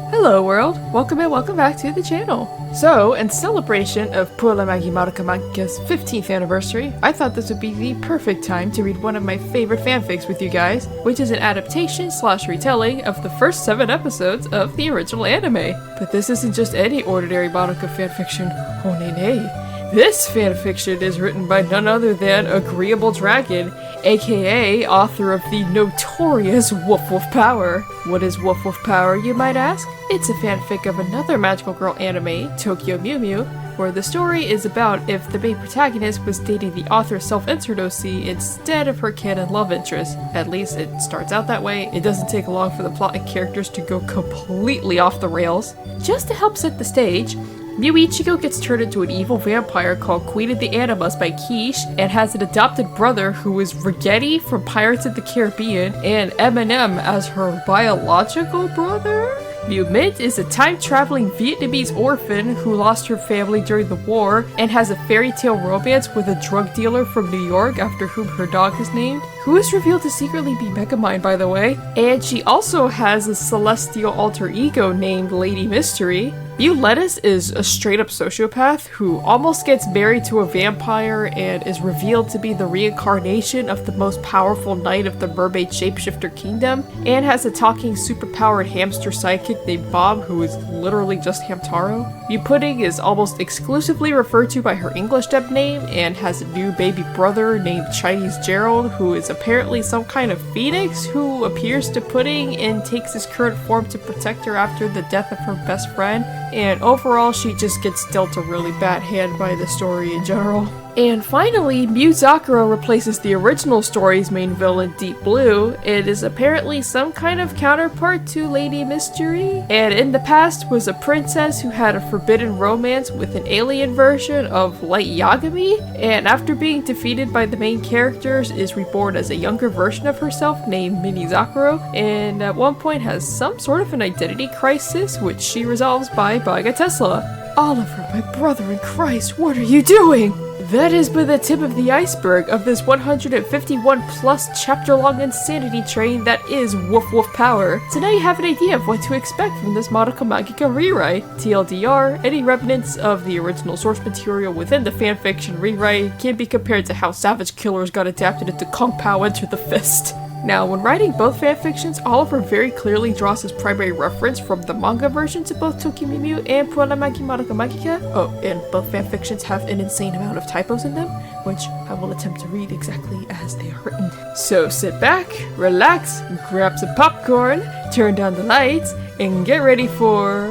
Hello world, welcome and welcome back to the channel. So, in celebration of Puella Madoka Magica's 15th anniversary, I thought this would be the perfect time to read one of my favorite fanfics with you guys, which is an adaptation / retelling of the first 7 episodes of the original anime. But this isn't just any ordinary Madoka fanfiction, oh nay. This fanfiction is written by none other than Agreeable Dragon, aka author of the notorious Woof Woof Power. What is Woof Woof Power, you might ask? It's a fanfic of another magical girl anime, Tokyo Mew Mew, where the story is about if the main protagonist was dating the author's self-insert OC instead of her canon love interest. At least it starts out that way. It doesn't take long for the plot and characters to go completely off the rails. Just to help set the stage, Mew Ichigo gets turned into an evil vampire called Queen of the Animas by Quiche and has an adopted brother who is Rigetti from Pirates of the Caribbean and Eminem as her biological brother? Mew Mint is a time-traveling Vietnamese orphan who lost her family during the war and has a fairy tale romance with a drug dealer from New York after whom her dog is named, who is revealed to secretly be Megamind, by the way. And she also has a celestial alter ego named Lady Mystery. Mew Lettuce is a straight-up sociopath who almost gets married to a vampire and is revealed to be the reincarnation of the most powerful knight of the mermaid shapeshifter kingdom, and has a talking super-powered hamster sidekick named Bob who is literally just Hamtaro. Mew Pudding is almost exclusively referred to by her English dub name and has a new baby brother named Chinese Gerald who is apparently some kind of phoenix who appears to Pudding and takes his current form to protect her after the death of her best friend. And overall, she just gets dealt a really bad hand by the story in general. And finally, Mew Zakura replaces the original story's main villain, Deep Blue. It is apparently some kind of counterpart to Lady Mystery, and in the past was a princess who had a forbidden romance with an alien version of Light Yagami, and after being defeated by the main characters is reborn as a younger version of herself named Mini Zakura, and at one point has some sort of an identity crisis which she resolves by buying a Tesla. Oliver, my brother in Christ, what are you doing? That is but the tip of the iceberg of this 151 plus chapter long insanity train that is Woof Woof Power. So now you have an idea of what to expect from this Madoka Magica rewrite. TLDR, any remnants of the original source material within the fanfiction rewrite can be compared to how Savage Killers got adapted into Kung Pao Enter the Fist. Now, when writing both fanfictions, Oliver very clearly draws his primary reference from the manga versions of both Tokyo Mew Mew and Puella Madoka Magica. Oh, and both fanfictions have an insane amount of typos in them, which I will attempt to read exactly as they are written. So sit back, relax, grab some popcorn, turn down the lights, and get ready for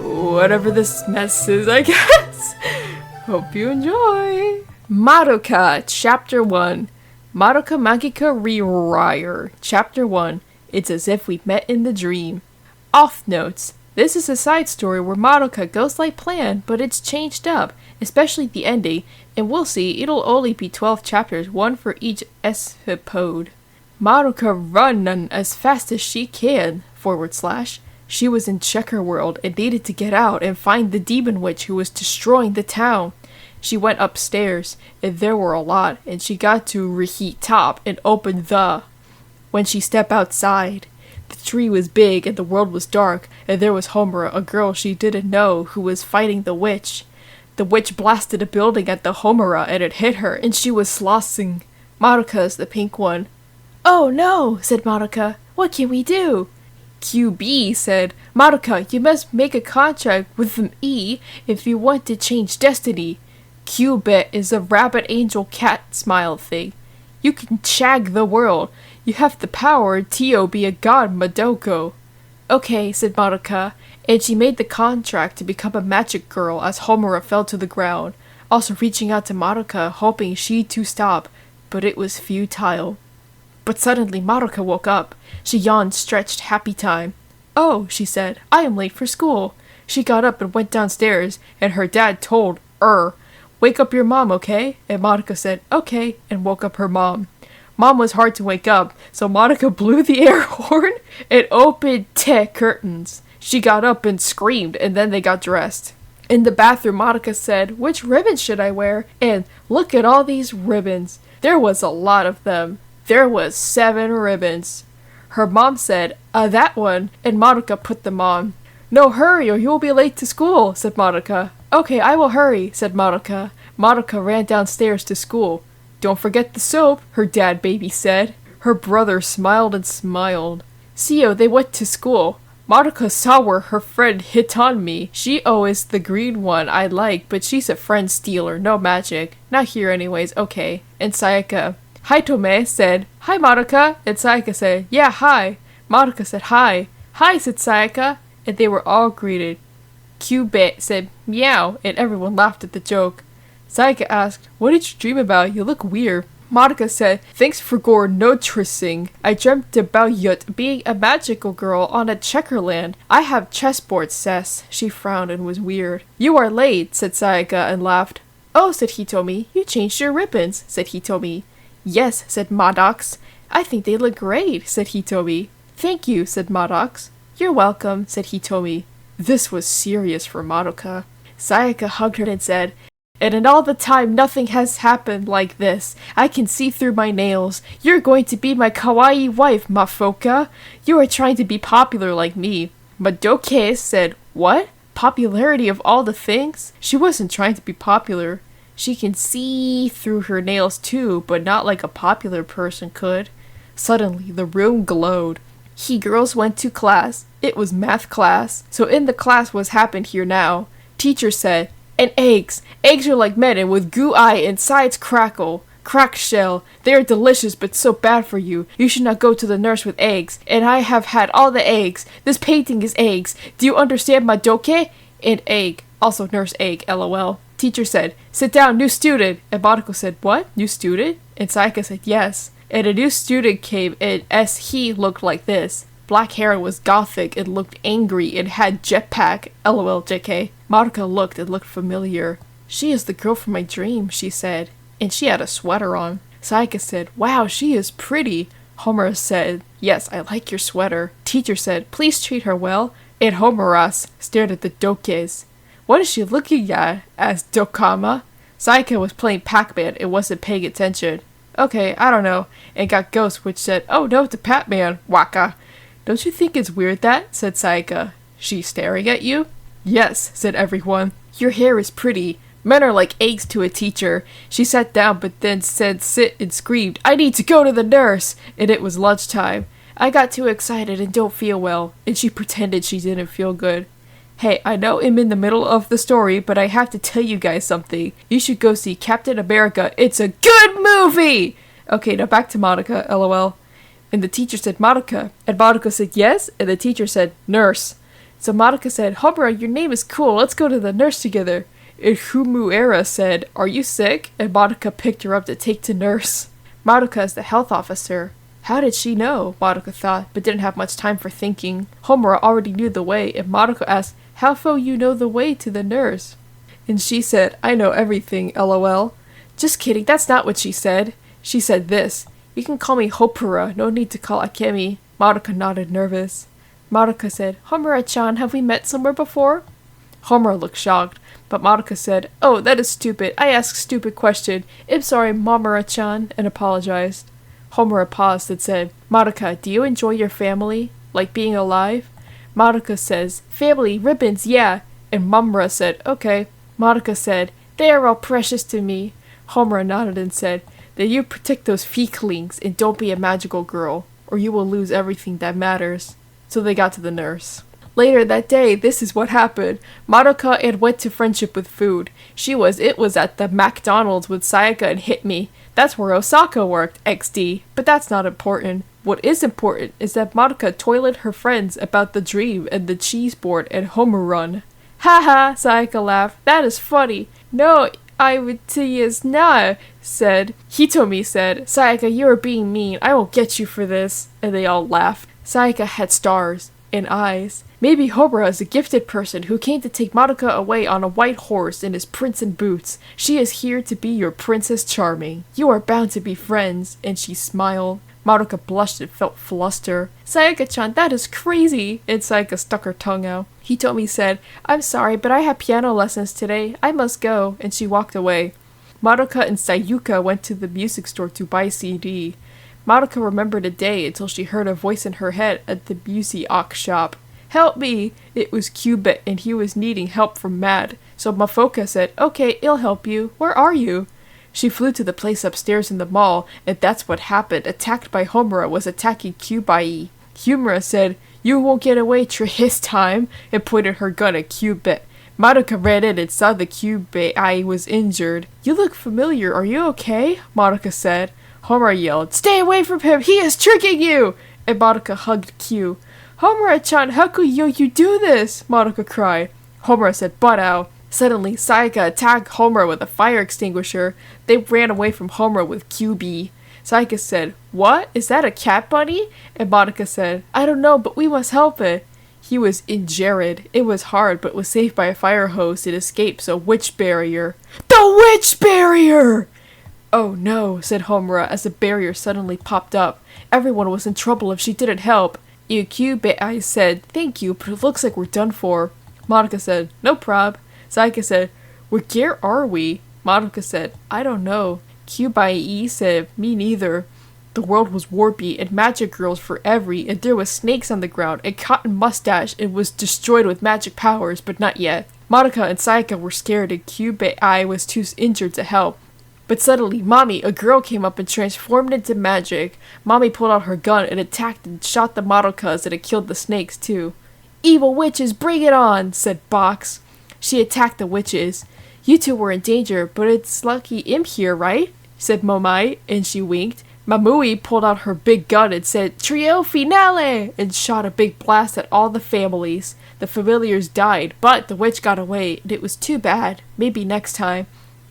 whatever this mess is, I guess. Hope you enjoy! Madoka, Chapter 1. Madoka Magica Rewire, Chapter 1. It's as if we met in the dream. Off notes. This is a side story where Madoka goes like planned, but it's changed up, especially the ending, and we'll see it'll only be 12 chapters, one for each episode. Madoka run as fast as she can, /. She was in Checker World and needed to get out and find the demon witch who was destroying the town. She went upstairs, and there were a lot, and she got to reheat top and opened the... When she stepped outside, the tree was big and the world was dark, and there was Homura, a girl she didn't know, who was fighting the witch. The witch blasted a building at the Homura, and it hit her, and she was slossing. Madoka's the pink one. "Oh no," said Madoka. "What can we do?" QB said, "Madoka, you must make a contract with them E if you want to change destiny. Cubit is a rabbit angel cat smile thing. You can shag the world. You have the power to be a god Madoko." "Okay," said Madoka, and she made the contract to become a magic girl as Homura fell to the ground, also reaching out to Madoka hoping she to stop, but it was futile. But suddenly Madoka woke up. She yawned, stretched, happy time. "Oh," she said, "I am late for school." She got up and went downstairs, and her dad told "Wake up your mom, okay?" And Madoka said, "Okay," and woke up her mom. Mom was hard to wake up, so Madoka blew the air horn and opened curtains. She got up and screamed, and then they got dressed. In the bathroom, Madoka said, "Which ribbon should I wear?" And look at all these ribbons. There was a lot of them. There was 7 ribbons. Her mom said, that one, and Madoka put them on. "No, hurry or you will be late to school," said Madoka. "Okay, I will hurry," said Madoka. Madoka ran downstairs to school. "Don't forget the soap," her dad baby said. Her brother smiled and smiled. "See, they went to school. Madoka saw where her friend hit on me. She always the green one I like, but she's a friend stealer, no magic. Not here anyways, okay." And Sayaka, 𝚖𝚊𝚒𝚙𝚎 said, "Hi Madoka," and Sayaka said, "Yeah, hi." Madoka said, "Hi." "Hi," said Sayaka, and they were all greeted. 𝚖𝚊𝚒𝚙 said, "Meow," and everyone laughed at the joke. Sayaka asked, "What did you dream about? You look weird." Madoka said, "Thanks for noticing. I dreamt about Yut being a magical girl on a checkerland. I have chessboard cess." She frowned and was weird. "You are late," said Sayaka and laughed. "Oh," said Hitomi, "you changed your ribbons," said Hitomi. "Yes," said Maddox. "I think they look great," said Hitomi. "Thank you," said Maddox. "You're welcome," said Hitomi. This was serious for Madoka. Sayaka hugged her and said, "And in all the time nothing has happened like this. I can see through my nails. You're going to be my kawaii wife, Mafoka. You are trying to be popular like me." Madoka said, "What? Popularity of all the things?" She wasn't trying to be popular. She can see through her nails too, but not like a popular person could. Suddenly, the room glowed. Girls went to class. It was math class. So in the class what's happened here now. Teacher said, "And eggs. Eggs are like men and with goo eye and sides crackle. Crack shell. They are delicious but so bad for you. You should not go to the nurse with eggs. And I have had all the eggs. This painting is eggs. Do you understand, Madoka?" And egg. Also nurse egg, lol. Teacher said, "Sit down, new student." And Madoka said, "What? New student?" And Sayaka said, "Yes." And a new student came and he looked like this. Black hair and was gothic and looked angry and had jetpack, lol JK. Madoka looked and looked familiar. "She is the girl from my dream," she said. And she had a sweater on. Sayaka said, "Wow, she is pretty." Homura said, "Yes, I like your sweater." Teacher said, "Please treat her well." And Homuras stared at the dokes. "What is she looking at?" asked Dokama. Sayaka was playing Pac-Man and wasn't paying attention. "Okay, I don't know." And got Ghost, which said, "Oh no to Pac-Man, waka." "Don't you think it's weird that?" said Sayaka. "She's staring at you?" "Yes," said everyone. "Your hair is pretty. Men are like eggs to a teacher." She sat down but then said sit and screamed, "I need to go to the nurse!" And it was lunchtime. "I got too excited and don't feel well." And she pretended she didn't feel good. "Hey, I know I'm in the middle of the story, but I have to tell you guys something. You should go see Captain America. It's a good movie!" Okay, now back to Madoka, lol. And the teacher said, "Madoka." And Madoka said, "Yes?" And the teacher said, "Nurse." So Madoka said, "Homura, your name is cool. Let's go to the nurse together." And 𝚢𝚘𝚒 said, "Are you sick?" And Madoka picked her up to take to nurse. Madoka is the health officer. How did she know? Madoka thought, but didn't have much time for thinking. Homura already knew the way, and Madoka asked, "How fo you know the way to the nurse?" And she said, "I know everything, lol. Just kidding, that's not what she said. She said this, "You can call me Hopura, no need to call Akemi." Madoka nodded nervous. Madoka said, "Homura-chan, have we met somewhere before?" Homura looked shocked, but Madoka said, "Oh, that is stupid. I asked stupid question. I'm sorry, Mamura-chan," and apologized. Homura paused and said, "Madoka, do you enjoy your family? Like being alive?" Madoka says, "Family, ribbons, yeah." And Mamura said, "Okay." Madoka said, "They are all precious to me." Homura nodded and said, "Then you protect those feeklings and don't be a magical girl, or you will lose everything that matters." So they got to the nurse. Later that day, this is what happened. Madoka and went to Friendship with Food. It was at the McDonald's with Sayaka and Hit Me. That's where Osaka worked, XD. But that's not important. What is important is that Madoka toilet her friends about the dream and the cheese board and Homer run. "Haha," Sayaka laughed. "That is funny." "No, I would say is not," said. Hitomi said, "Sayaka, you are being mean. I will get you for this." And they all laughed. Sayaka had stars and eyes. Maybe Homura is a gifted person who came to take Madoka away on a white horse in his prince and boots. She is here to be your Princess Charming. You are bound to be friends. And she smiled. Madoka blushed and felt fluster. "Sayaka-chan, that is crazy!" And Sayaka stuck her tongue out. Hitomi said, "I'm sorry, but I have piano lessons today. I must go," and she walked away. Madoka and Sayuka went to the music store to buy CD. Madoka remembered a day until she heard a voice in her head at the music shop. "Help me!" It was 𝚅𝚑𝚑, and he was needing help from Mad. So Mafoka said, "Okay, I'll help you. Where are you?" She flew to the place upstairs in the mall, and that's what happened. Attacked by Homura was attacking 𝚅𝚑𝚑. Homura said, "You won't get away this time," and pointed her gun at 𝚅𝚑𝚑. Madoka ran in and saw the 𝚅𝚑𝚑 was injured. "You look familiar, are you okay?" Madoka said. Homura yelled, "Stay away from him, he is tricking you!" And Madoka hugged Q. "Homura-chan, how could you do this?" Madoka cried. Homura said, "Butt out." Suddenly, Sayaka attacked Homura with a fire extinguisher. They ran away from Homura with QB. Sayaka said, "What? Is that a cat bunny?" And Madoka said, "I don't know, but we must help it." He was injured. It was hard, but was saved by a fire hose and escaped, so witch barrier. The witch barrier! "Oh no," said Homura as the barrier suddenly popped up. Everyone was in trouble if she didn't help. 𝚅𝚑𝚑𝚑 said, "Thank you, but it looks like we're done for." Madoka said, "No prob." Sayaka said, "Where are we?" Madoka said, "I don't know." 𝚅𝚑𝚑𝚑 said, "Me neither." The world was warpy and magic girls for every, and there was snakes on the ground and Cotton Mustache and was destroyed with magic powers, but not yet. Madoka and Sayaka were scared and 𝚅𝚑𝚑𝚑 was too injured to help. But suddenly, Mommy, a girl, came up and transformed into magic. Mommy pulled out her gun and attacked and shot the Madokas, and it killed the snakes too. "Evil witches, bring it on!" said Box. She attacked the witches. "You two were in danger, but it's lucky I'm here, right?" said Momai, and she winked. Mamui pulled out her big gun and said, "Trio finale!" and shot a big blast at all the families. The familiars died, but the witch got away, and it was too bad. Maybe next time.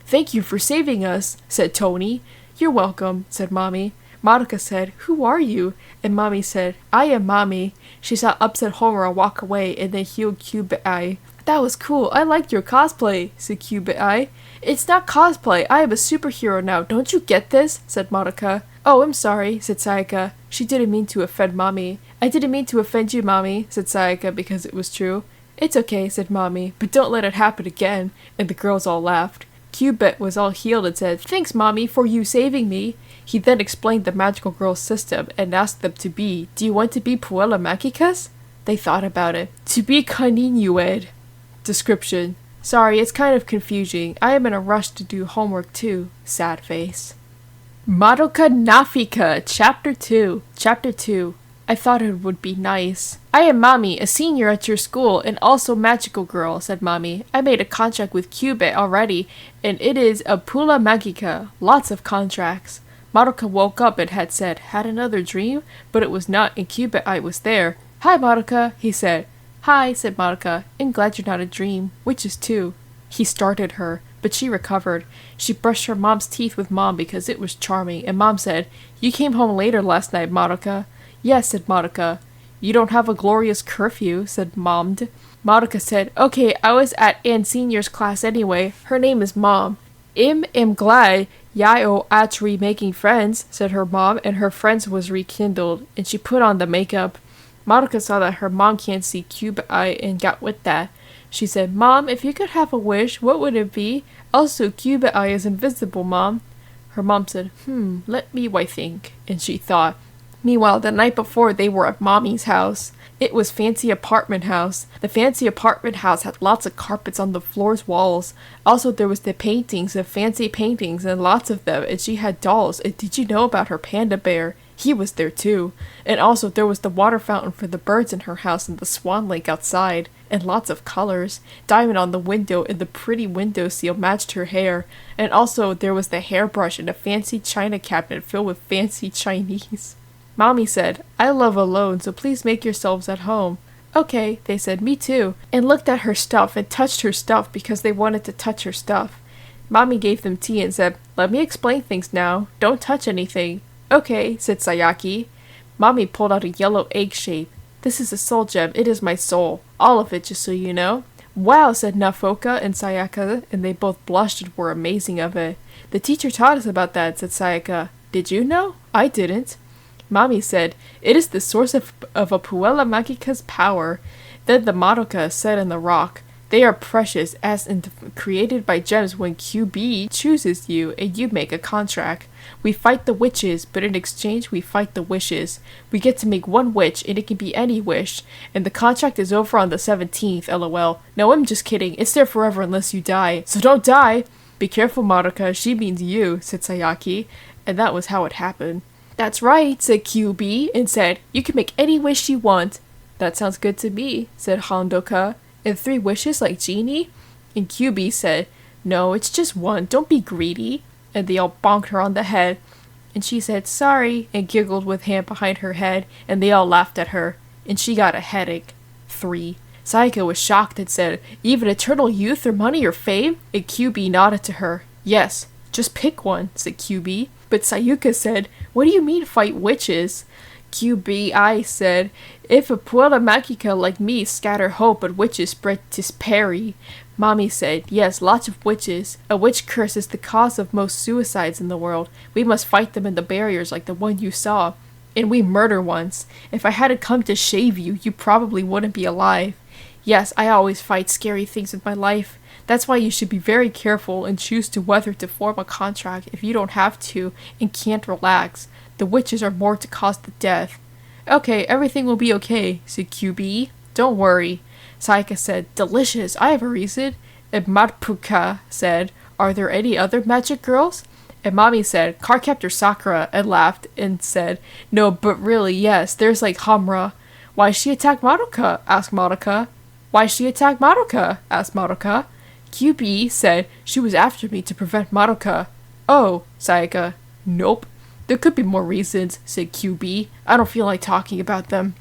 "Thank you for saving us," said Tony. "You're welcome," said Mommy. Madoka said, "Who are you?" And Mommy said, "I am Mommy." She saw upset Homura walk away and then healed 𝚅𝚑𝚑𝚑. "That was cool. I liked your cosplay," said 𝚅𝚑𝚑𝚑. "It's not cosplay. I am a superhero now. Don't you get this?" said Madoka. "Oh, I'm sorry," said Sayaka. She didn't mean to offend Mommy. "I didn't mean to offend you, Mommy," said Sayaka, because it was true. "It's okay," said Mommy, "but don't let it happen again." And the girls all laughed. 𝚅𝚑𝚑 was all healed and said, "Thanks, Mommy, for you saving me." He then explained the magical girl's system and asked them to be, "Do you want to be Puella Magicas?" They thought about it. "To be continued." Description: Sorry, it's kind of confusing. I am in a rush to do homework too. Sad face. Madoka Magica Chapter 2. Chapter 2. I thought it would be nice. "I am Mami, a senior at your school, and also magical girl," said Mami. "I made a contract with 𝚅𝚑𝚑 already, and it is a Puella Magica. Lots of contracts." Madoka woke up and had said, "Had another dream?" But it was not, and 𝚅𝚑𝚑 was there. "Hi, Madoka," he said. "Hi," said Madoka. "I'm glad you're not a dream. Witches too." He started her, but she recovered. She brushed her mom's teeth with Mom because it was charming, and Mom said, "You came home later last night, Madoka." "Yes," said Madoka. "You don't have a glorious curfew," said Mom. Madoka said, "Okay, I was at Ann Senior's class anyway. Her name is Mom." Am glad Yayo actually making friends," said her mom, and her friends was rekindled, and she put on the makeup. Madoka saw that her mom can't see 𝚅𝚑𝚑𝚑 and got with that. She said, "Mom, if you could have a wish, what would it be? Also, 𝚅𝚑𝚑𝚑 is invisible, Mom." Her mom said, let me think, and she thought. Meanwhile, the night before, they were at Mommy's house. It was fancy apartment house. The fancy apartment house had lots of carpets on the floor's walls. Also, there was the paintings of fancy paintings and lots of them, and she had dolls. And did you know about her panda bear? He was there too. And also, there was the water fountain for the birds in her house and the swan lake outside. And lots of colors. Diamond on the window and the pretty window seal matched her hair. And also, there was the hairbrush and a fancy china cabinet filled with fancy Chinese. Mommy said, "I love alone, so please make yourselves at home." "Okay," they said, "me too," and looked at her stuff and touched her stuff because they wanted to touch her stuff. Mommy gave them tea and said, "Let me explain things now. Don't touch anything." "Okay," said Sayaki. Mommy pulled out a yellow egg shape. "This is a soul gem. It is my soul. All of it, just so you know." "Wow," said Nafoka and Sayaka, and they both blushed and were amazing of it. "The teacher taught us about that," said Sayaka. "Did you know? I didn't." Mami said, "It is the source of a Puella Magica's power." Then the Madoka said in the rock, "They are precious as in created by gems when QB chooses you and you make a contract. We fight the witches, but in exchange we fight the wishes. We get to make one wish and it can be any wish. And the contract is over on the 17th, lol. No, I'm just kidding. It's there forever unless you die. So don't die!" "Be careful, Madoka. She means you," said Sayaki. And that was how it happened. "That's right," said QB, and said, "You can make any wish you want." "That sounds good to me," said Hondoka. "And 3 wishes like Genie?" And QB said, "No, it's just 1. Don't be greedy." And they all bonked her on the head. And she said, "Sorry," and giggled with hand behind her head, and they all laughed at her. And she got a headache. 3. Sayaka was shocked and said, "Even eternal youth or money or fame?" And QB nodded to her. "Yes, just pick one," said QB. But Sayuka said, "What do you mean fight witches?" QBI said, "If a Puella Magica like me scatter hope but witches spread 𝚖𝚊𝚒𝚙𝚎." Mommy said, "Yes, lots of witches. A witch curse is the cause of most suicides in the world. We must fight them in the barriers like the one you saw. And we murder ones. If I hadn't come to shave you, you probably wouldn't be alive. Yes, I always fight scary things in my life. That's why you should be very careful and choose to whether to form a contract if you don't have to and can't relax. The witches are more to cause the death." "Okay, everything will be okay," said QB. "Don't worry." Sayaka said, "Delicious, I have a reason." And Madpuka said, "Are there any other magic girls?" And Mommy said, "Cardcaptor Sakura," and laughed and said, "No, but really, yes, there's like Hamra." "Why she attack Madoka?" asked Madoka. "Why she attack Madoka?" asked Madoka. QB said, "She was after me to prevent Madoka." "Oh," Sayaka. "Nope. There could be more reasons," said QB. "I don't feel like talking about them."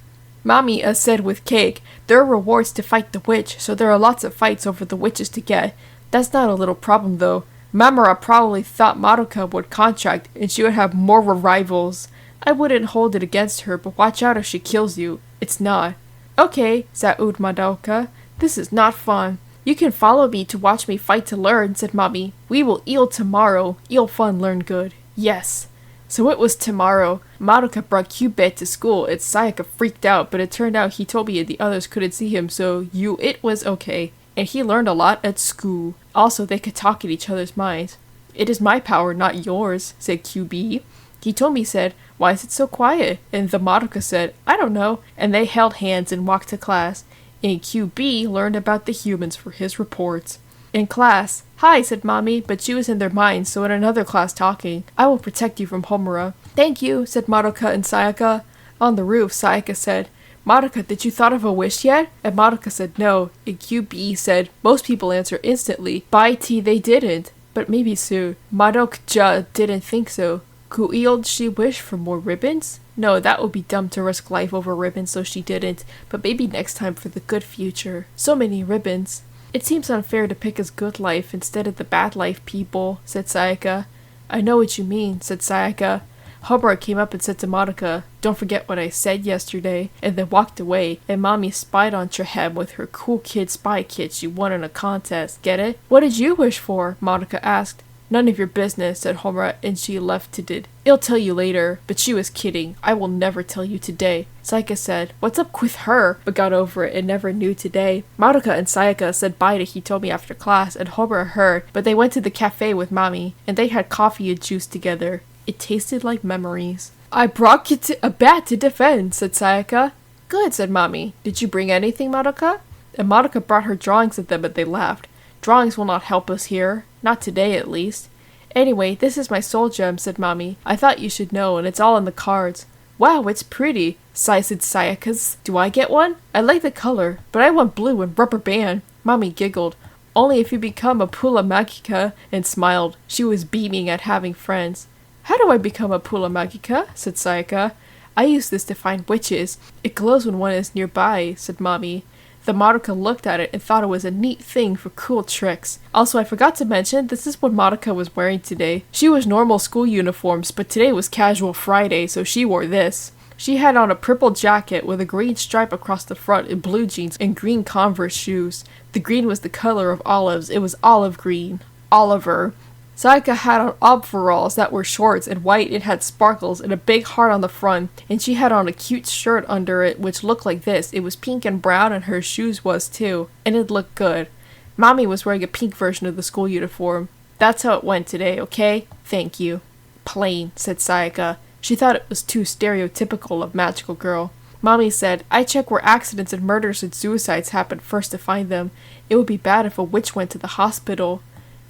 Mommy said with Cake, "There are rewards to fight the witch, so there are lots of fights over the witches to get. That's not a little problem though. Mamura probably thought Madoka would contract and she would have more rivals. I wouldn't hold it against her, but watch out if she kills you. It's not." "Okay," said Madoka. "This is not fun. You can follow me to watch me fight to learn," said Mommy. "We will eel tomorrow. Eel fun, learn good." Yes. So it was tomorrow. Madoka brought Cubit to school and Sayaka freaked out, but it turned out he told me and the others couldn't see him, so it was okay. And he learned a lot at school. Also, they could talk in each other's minds. "It is my power, not yours," said QB. He told me, said, "Why is it so quiet?" And the Madoka said, "I don't know." And they held hands and walked to class. And QB learned about the humans for his reports. In class, "Hi," said Mommy, but she was in their minds, so in another class talking. "I will protect you from Homura." "Thank you," said Madoka and Sayaka. On the roof, Sayaka said, "Madoka, did you thought of a wish yet?" And Madoka said no. And QB said, "Most people answer instantly. By T, they didn't. But maybe soon." Madoka didn't think so. Could she wish for more ribbons? No, that would be dumb to risk life over ribbons, so she didn't. But maybe next time for the good future. So many ribbons. "It seems unfair to pick as good life instead of the bad life people," said Sayaka. "I know what you mean," said Sayaka. Homura came up and said to Madoka, "Don't forget what I said yesterday," and then walked away, and Mommy spied on Trehem with her cool kid spy kit she won in a contest. Get it? "What did you wish for?" Madoka asked. "None of your business," said Homura, and she left it. "I'll tell you later." But she was kidding. "I will never tell you today." Sayaka said, "What's up with her?" but got over it and never knew today. Madoka and Sayaka said bye to Hitomi after class, and Homura heard, but they went to the cafe with Mommy, and they had coffee and juice together. It tasted like memories. "I brought you a bat to defend," said Sayaka. "Good," said Mommy. "Did you bring anything, Madoka?" And Madoka brought her drawings with them, but they laughed. "Drawings will not help us here. Not today, at least." "Anyway, this is my soul gem," said Mommy. "I thought you should know, and it's all in the cards." "Wow, it's pretty," said Sayaka's. "Do I get one? I like the color, but I want blue and rubber band." Mommy giggled. "Only if you become a Puella Magica," and smiled. She was beaming at having friends. "How do I become a Puella Magica?" said Sayaka. "I use this to find witches. It glows when one is nearby," said Mommy. The Madoka looked at it and thought it was a neat thing for cool tricks. Also, I forgot to mention, this is what Madoka was wearing today. She was normal school uniforms, but today was casual Friday, so she wore this. She had on a purple jacket with a green stripe across the front and blue jeans and green Converse shoes. The green was the color of olives. It was olive green. Oliver. Sayaka had on overalls that were shorts and white and had sparkles and a big heart on the front, and she had on a cute shirt under it which looked like this. It was pink and brown and her shoes was too, and it looked good. Mommy was wearing a pink version of the school uniform. That's how it went today, okay? Thank you. Plain, said Sayaka. She thought it was too stereotypical of magical girl. Mommy said, I check where accidents and murders and suicides happen first to find them. It would be bad if a witch went to the hospital.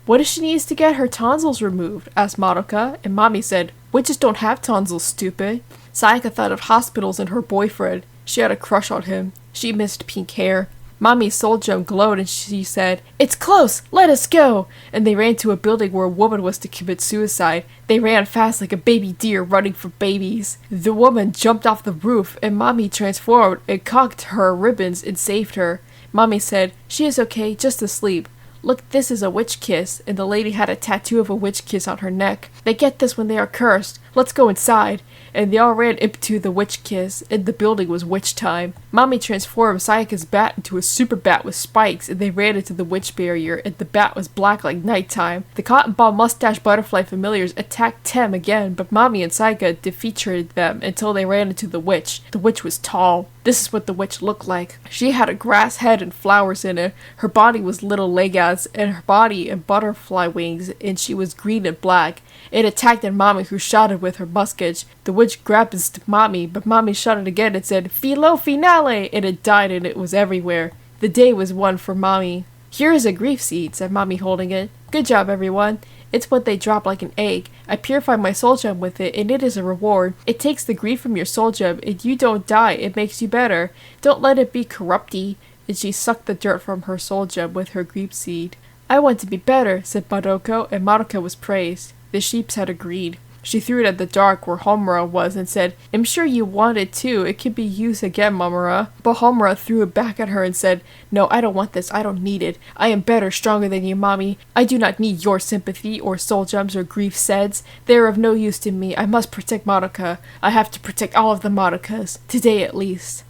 What if she needs to get her tonsils removed? Asked Madoka, and Mommy said, witches don't have tonsils, stupid. Sayaka thought of hospitals and her boyfriend. She had a crush on him. She missed pink hair. Mommy's soul gem glowed and she said, It's close! Let us go! And they ran to a building where a woman was to commit suicide. They ran fast like a baby deer running for babies. The woman jumped off the roof and Mommy transformed and cocked her ribbons and saved her. Mommy said, She is okay, just asleep. Look, this is a witch kiss, and the lady had a tattoo of a witch kiss on her neck. They get this when they are cursed. Let's go inside. And they all ran into the witch kiss, and the building was witch time. Mommy transformed Sayaka's bat into a super bat with spikes, and they ran into the witch barrier, and the bat was black like nighttime. The cotton ball mustache butterfly familiars attacked Tem again, but Mommy and Sayaka defeated them until they ran into the witch. The witch was tall. This is what the witch looked like. She had a grass head and flowers in it. Her body was little legas, and her body and butterfly wings, and she was green and black. It attacked at Mommy, who shot it with her musket. The witch grabbed Mommy, but Mommy shot it again and said, 𝚖𝚊𝚒𝚕𝚙, and it died and it was everywhere. The day was won for Mommy. Here is a grief seed, said Mommy, holding it. Good job, everyone. It's what they drop like an egg. I purified my soul gem with it, and it is a reward. It takes the grief from your soul gem, and you don't die. It makes you better. Don't let it be corrupty. And she sucked the dirt from her soul gem with her grief seed. I want to be better, said Madoka, and Madoka was praised. The sheeps had agreed. She threw it at the dark where Homura was and said, I'm sure you want it too. It can be used again, Momura. But Homura threw it back at her and said, No, I don't want this. I don't need it. I am better, stronger than you, Mommy. I do not need your sympathy or soul gems or grief seds. They are of no use to me. I must protect Madoka. I have to protect all of the Madokas. Today at least.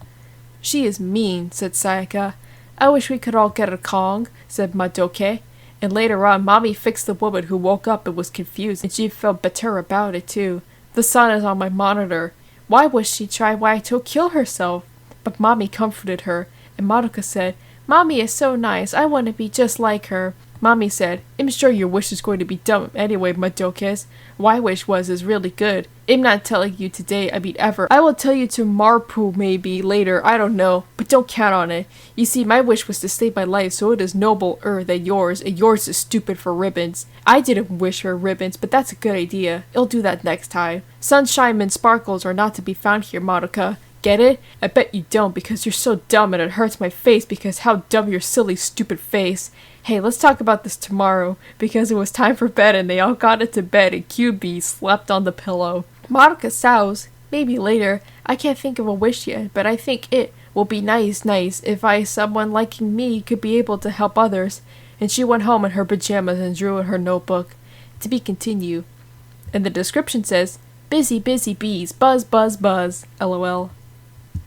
She is mean, said Sayaka. I wish we could all get a Kong, said Madoka. And later on, Mommy fixed the woman who woke up and was confused, and she felt better about it too. The sun is on my monitor. Why would she try to kill herself? But Mommy comforted her, and Madoka said, Mommy is so nice, I want to be just like her. Mommy said, I'm sure your wish is going to be dumb anyway, Madokas. My wish is really good. I'm not telling you today, I mean ever. I will tell you tomorrow maybe later, I don't know, but don't count on it. You see, my wish was to save my life, so it is nobler than yours, and yours is stupid for ribbons. I didn't wish for ribbons, but that's a good idea. I'll do that next time. Sunshine and sparkles are not to be found here, Madoka. Get it? I bet you don't because you're so dumb and it hurts my face because how dumb your silly stupid face. Hey, let's talk about this tomorrow because it was time for bed and they all got into bed and QB slept on the pillow. Madoka sows. Maybe later. I can't think of a wish yet, but I think it will be nice if someone liking me could be able to help others. And she went home in her pajamas and drew in her notebook. To be continued. And the description says, Busy, busy bees, buzz, buzz, buzz, lol.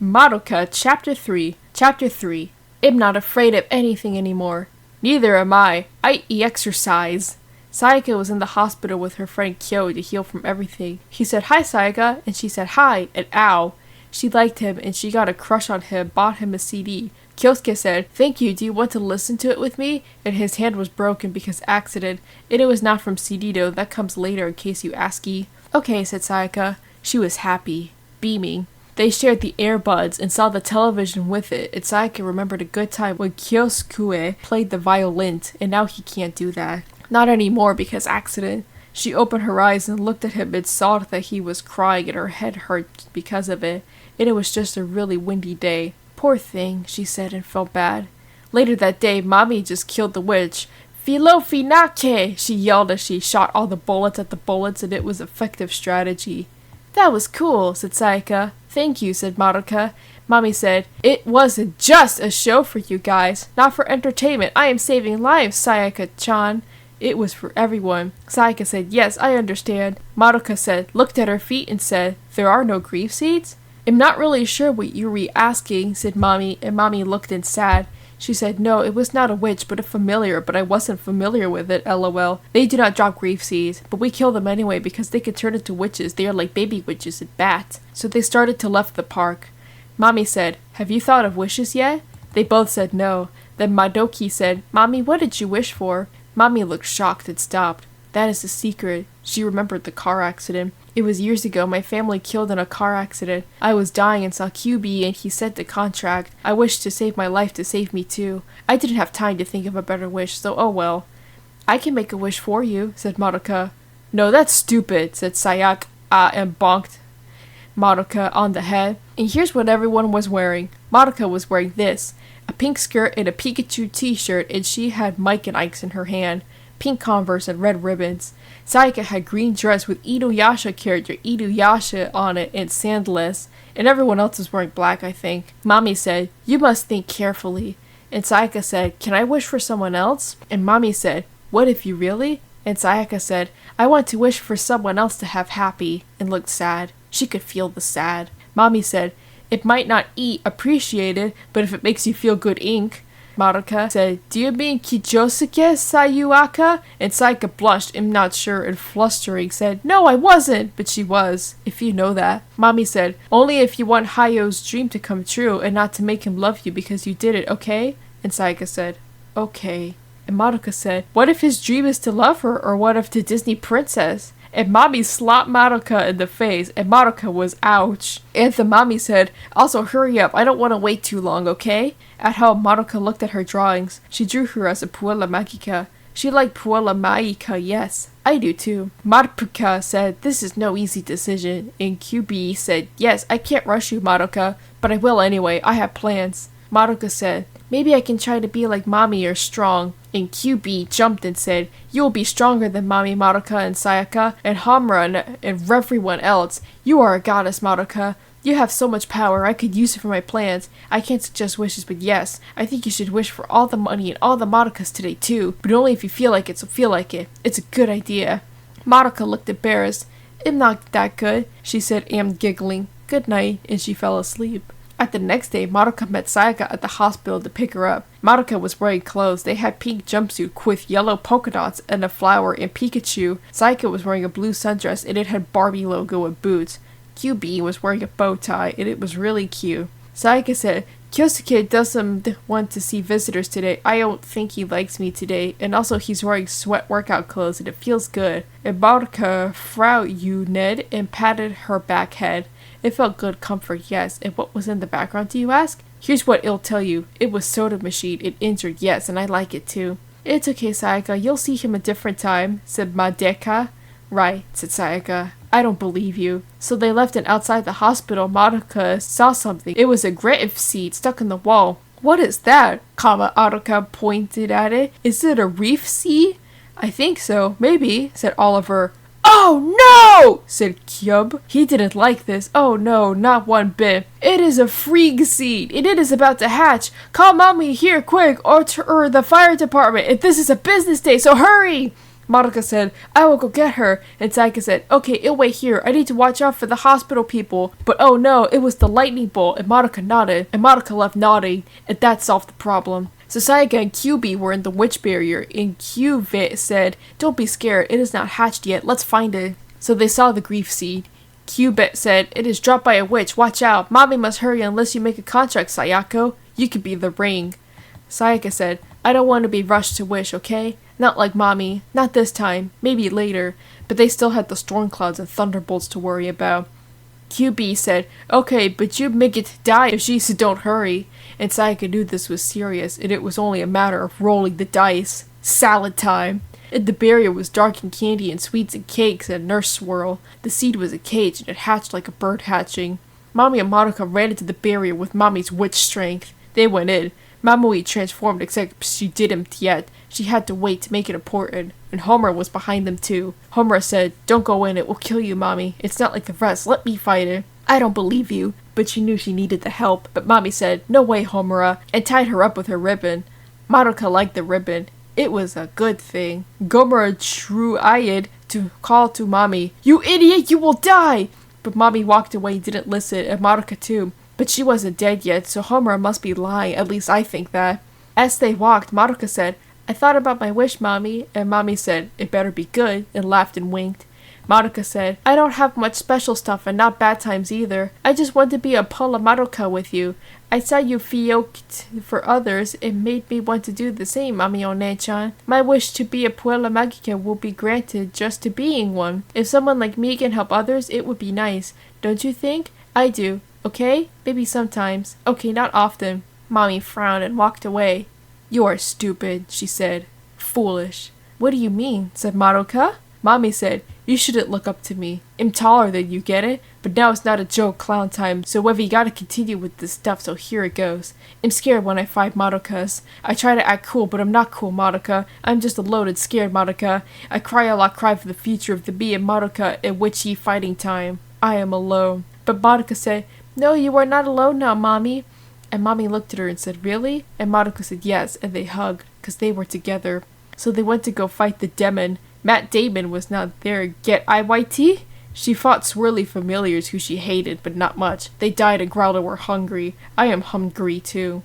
Madoka, Chapter 3. Chapter 3. I'm not afraid of anything anymore. Neither am I. I exercise. Sayaka was in the hospital with her friend Kyo to heal from everything. He said, Hi, Sayaka, and she said, Hi, and ow. She liked him, and she got a crush on him, bought him a CD. Kyosuke said, Thank you, do you want to listen to it with me? And his hand was broken because accident, and it was not from CD though, that comes later in case you asky. Okay, said Sayaka. She was happy, beaming. They shared the earbuds and saw the television with it, and Sayaka remembered a good time when Kyosuke played the violin, and now he can't do that. Not anymore because accident. She opened her eyes and looked at him and saw that he was crying and her head hurt because of it, and it was just a really windy day. Poor thing, she said and felt bad. Later that day, Mommy just killed the witch. 𝚖𝚊𝚒𝚕𝚙, she yelled as she shot all the bullets at the bullets, and it was effective strategy. That was cool, said Sayaka. Thank you, said Madoka. Mommy said, It wasn't just a show for you guys, not for entertainment. I am saving lives, Sayaka-chan. It was for everyone. Sayaka said, Yes, I understand. Madoka said, looked at her feet and said, There are no grief seeds? I'm not really sure what you were asking, said Mommy, and Mommy looked in sad. She said, no, it was not a witch, but a familiar, but I wasn't familiar with it, lol. They do not drop grief seeds, but we kill them anyway because they can turn into witches. They are like baby witches and bats. So they started to left the park. Mommy said, have you thought of wishes yet? They both said no. Then Madoki said, Mommy, what did you wish for? Mommy looked shocked and stopped. That is a secret. She remembered the car accident. It was years ago, my family killed in a car accident. I was dying and saw QB and he sent the contract. I wished to save my life to save me too. I didn't have time to think of a better wish, so oh well. I can make a wish for you, said Madoka. No, that's stupid, said 𝚖𝚒𝚒𝚙𝚎 and bonked Madoka on the head. And here's what everyone was wearing. Madoka was wearing this, a pink skirt and a Pikachu t-shirt, and she had Mike and Ike's in her hand. Pink Converse and red ribbons. 𝚖𝚒𝚒𝚎 had green dress with 𝚖𝚊𝚒𝚎 character 𝚖𝚊𝚒𝚎 on it and sandless, and everyone else was wearing black, I think. Mommy said, you must think carefully. And 𝚖𝚒𝚎𝚎 said, can I wish for someone else? And Mommy said, what if you really? And 𝚖𝚒𝚎𝚎 said, I want to wish for someone else to have happy, and looked sad. She could feel the sad. Mommy said, it might not appreciate it, but if it makes you feel good ink. Madoka said, do you mean Kijosuke Sayuaka? And 𝚖𝚒𝚎𝚎 blushed, I'm not sure, and flustering said, no, I wasn't, but she was, if you know that. Mommy said, only if you want Hayo's dream to come true and not to make him love you because you did it, okay? And 𝚖𝚒𝚎 said, okay. And Madoka said, what if his dream is to love her, or what if to Disney princess? And Mommy slapped Madoka in the face, and Madoka was ouch. And the Mommy said, also hurry up, I don't want to wait too long, okay? At home, Madoka looked at her drawings. She drew her as a Puella Magica. She liked Puella Magica, yes. I do too. Madoka said, this is no easy decision. And QB said, yes, I can't rush you, Madoka, but I will anyway, I have plans. Madoka said, maybe I can try to be like Mommy or strong. And QB jumped and said, you will be stronger than Mommy, Madoka, and 𝚖𝚒𝚎𝚎, and Homura, and everyone else. You are a goddess, Madoka. You have so much power, I could use it for my plans. I can't suggest wishes, but yes, I think you should wish for all the money and all the Madokas today too, but only if you feel like it, so feel like it. It's a good idea. Madoka looked embarrassed. I'm not that good, she said, giggling. Good night, and she fell asleep. At the next day, Madoka met 𝚖𝚒𝚎 at the hospital to pick her up. Madoka was wearing clothes. They had pink jumpsuit with yellow polka dots and a flower and Pikachu. 𝚖𝚒𝚎 was wearing a blue sundress and it had Barbie logo and boots. QB was wearing a bow tie and it was really cute. 𝚖𝚎𝚎 said, Kyosuke doesn't want to see visitors today. I don't think he likes me today. And also he's wearing sweat workout clothes and it feels good. And Madoka frowned you, Ned, and patted her back head. It felt good comfort, yes. And what was in the background, do you ask? Here's what it'll tell you. It was soda machine. It injured, yes, and I like it too. It's okay, 𝚖𝚎𝚎, you'll see him a different time, said Madoka. Right, said 𝚖𝚎𝚎. I don't believe you. So they left and outside the hospital, Madoka saw something. It was a grave seed stuck in the wall. What is that? Madoka pointed at it. Is it a reef seed? I think so, maybe, said Oliver. Oh no! Said Kyub. He didn't like this. Oh no, not one bit. It is a freak seed, and it is about to hatch. Call Mommy here quick, or the fire department. If this is a business day, so hurry! Madoka said, I will go get her. And 𝚖𝚎𝚎 said, okay, it'll wait here. I need to watch out for the hospital people. But oh no, it was the lightning bolt. And Madoka nodded. And Madoka left nodding. And that solved the problem. So 𝚖𝚎𝚎 and QB were in the witch barrier. And QV said, don't be scared. It is not hatched yet. Let's find it. So they saw the grief seed. QB said, it is dropped by a witch. Watch out. Mommy must hurry unless you make a contract, 𝚖𝚎𝚎. You could be the ring. 𝚖𝚎𝚎 said, I don't want to be rushed to wish, okay? Not like Mommy. Not this time. Maybe later. But they still had the storm clouds and thunderbolts to worry about. QB said, okay, but you make it die if she don't hurry. And 𝚖𝚎𝚎 knew this was serious, and it was only a matter of rolling the dice. Salad time. And the barrier was dark and candy and sweets and cakes and nurse swirl. The seed was a cage and it hatched like a bird hatching. Mommy and Madoka ran into the barrier with Mommy's witch strength. They went in. Mamui transformed, except she didn't yet. She had to wait to make it important. And Homura was behind them too. Homura said, don't go in, it will kill you, Mommy. It's not like the rest, let me fight it. I don't believe you. But she knew she needed the help. But Mommy said, no way, Homura, and tied her up with her ribbon. Madoka liked the ribbon. It was a good thing. Gomura drew-eyed to call to Mommy, you idiot, you will die! But Mommy walked away, didn't listen, and Madoka too. But she wasn't dead yet, so Homura must be lying, at least I think that. As they walked, Madoka said, I thought about my wish, Mommy, and Mommy said, it better be good, and laughed and winked. Madoka said, I don't have much special stuff and not bad times either. I just want to be a Puella Madoka with you. I saw you fioked for others. It made me want to do the same, Mami One-chan. My wish to be a Puella Magica will be granted just to being one. If someone like me can help others, it would be nice. Don't you think? I do. Okay? Maybe sometimes. Okay, not often. Mommy frowned and walked away. You are stupid, she said. Foolish. What do you mean? Said Madoka. Mommy said, you shouldn't look up to me. I'm taller than you, get it? But now it's not a joke clown time, so whether you gotta continue with this stuff, so here it goes. I'm scared when I fight Madokas. I try to act cool, but I'm not cool, Madoka. I'm just a loaded, scared Madoka. I cry a lot, cry for the future of the me and Madoka at witchy fighting time. I am alone. But Madoka said, no, you are not alone now, Mommy. And Mommy looked at her and said, really? And Madoka said yes, and they hugged, because they were together. So they went to go fight the demon. Matt Damon was not there. Get IYT? She fought swirly familiars who she hated, but not much. They died and growled and were hungry. I am hungry too.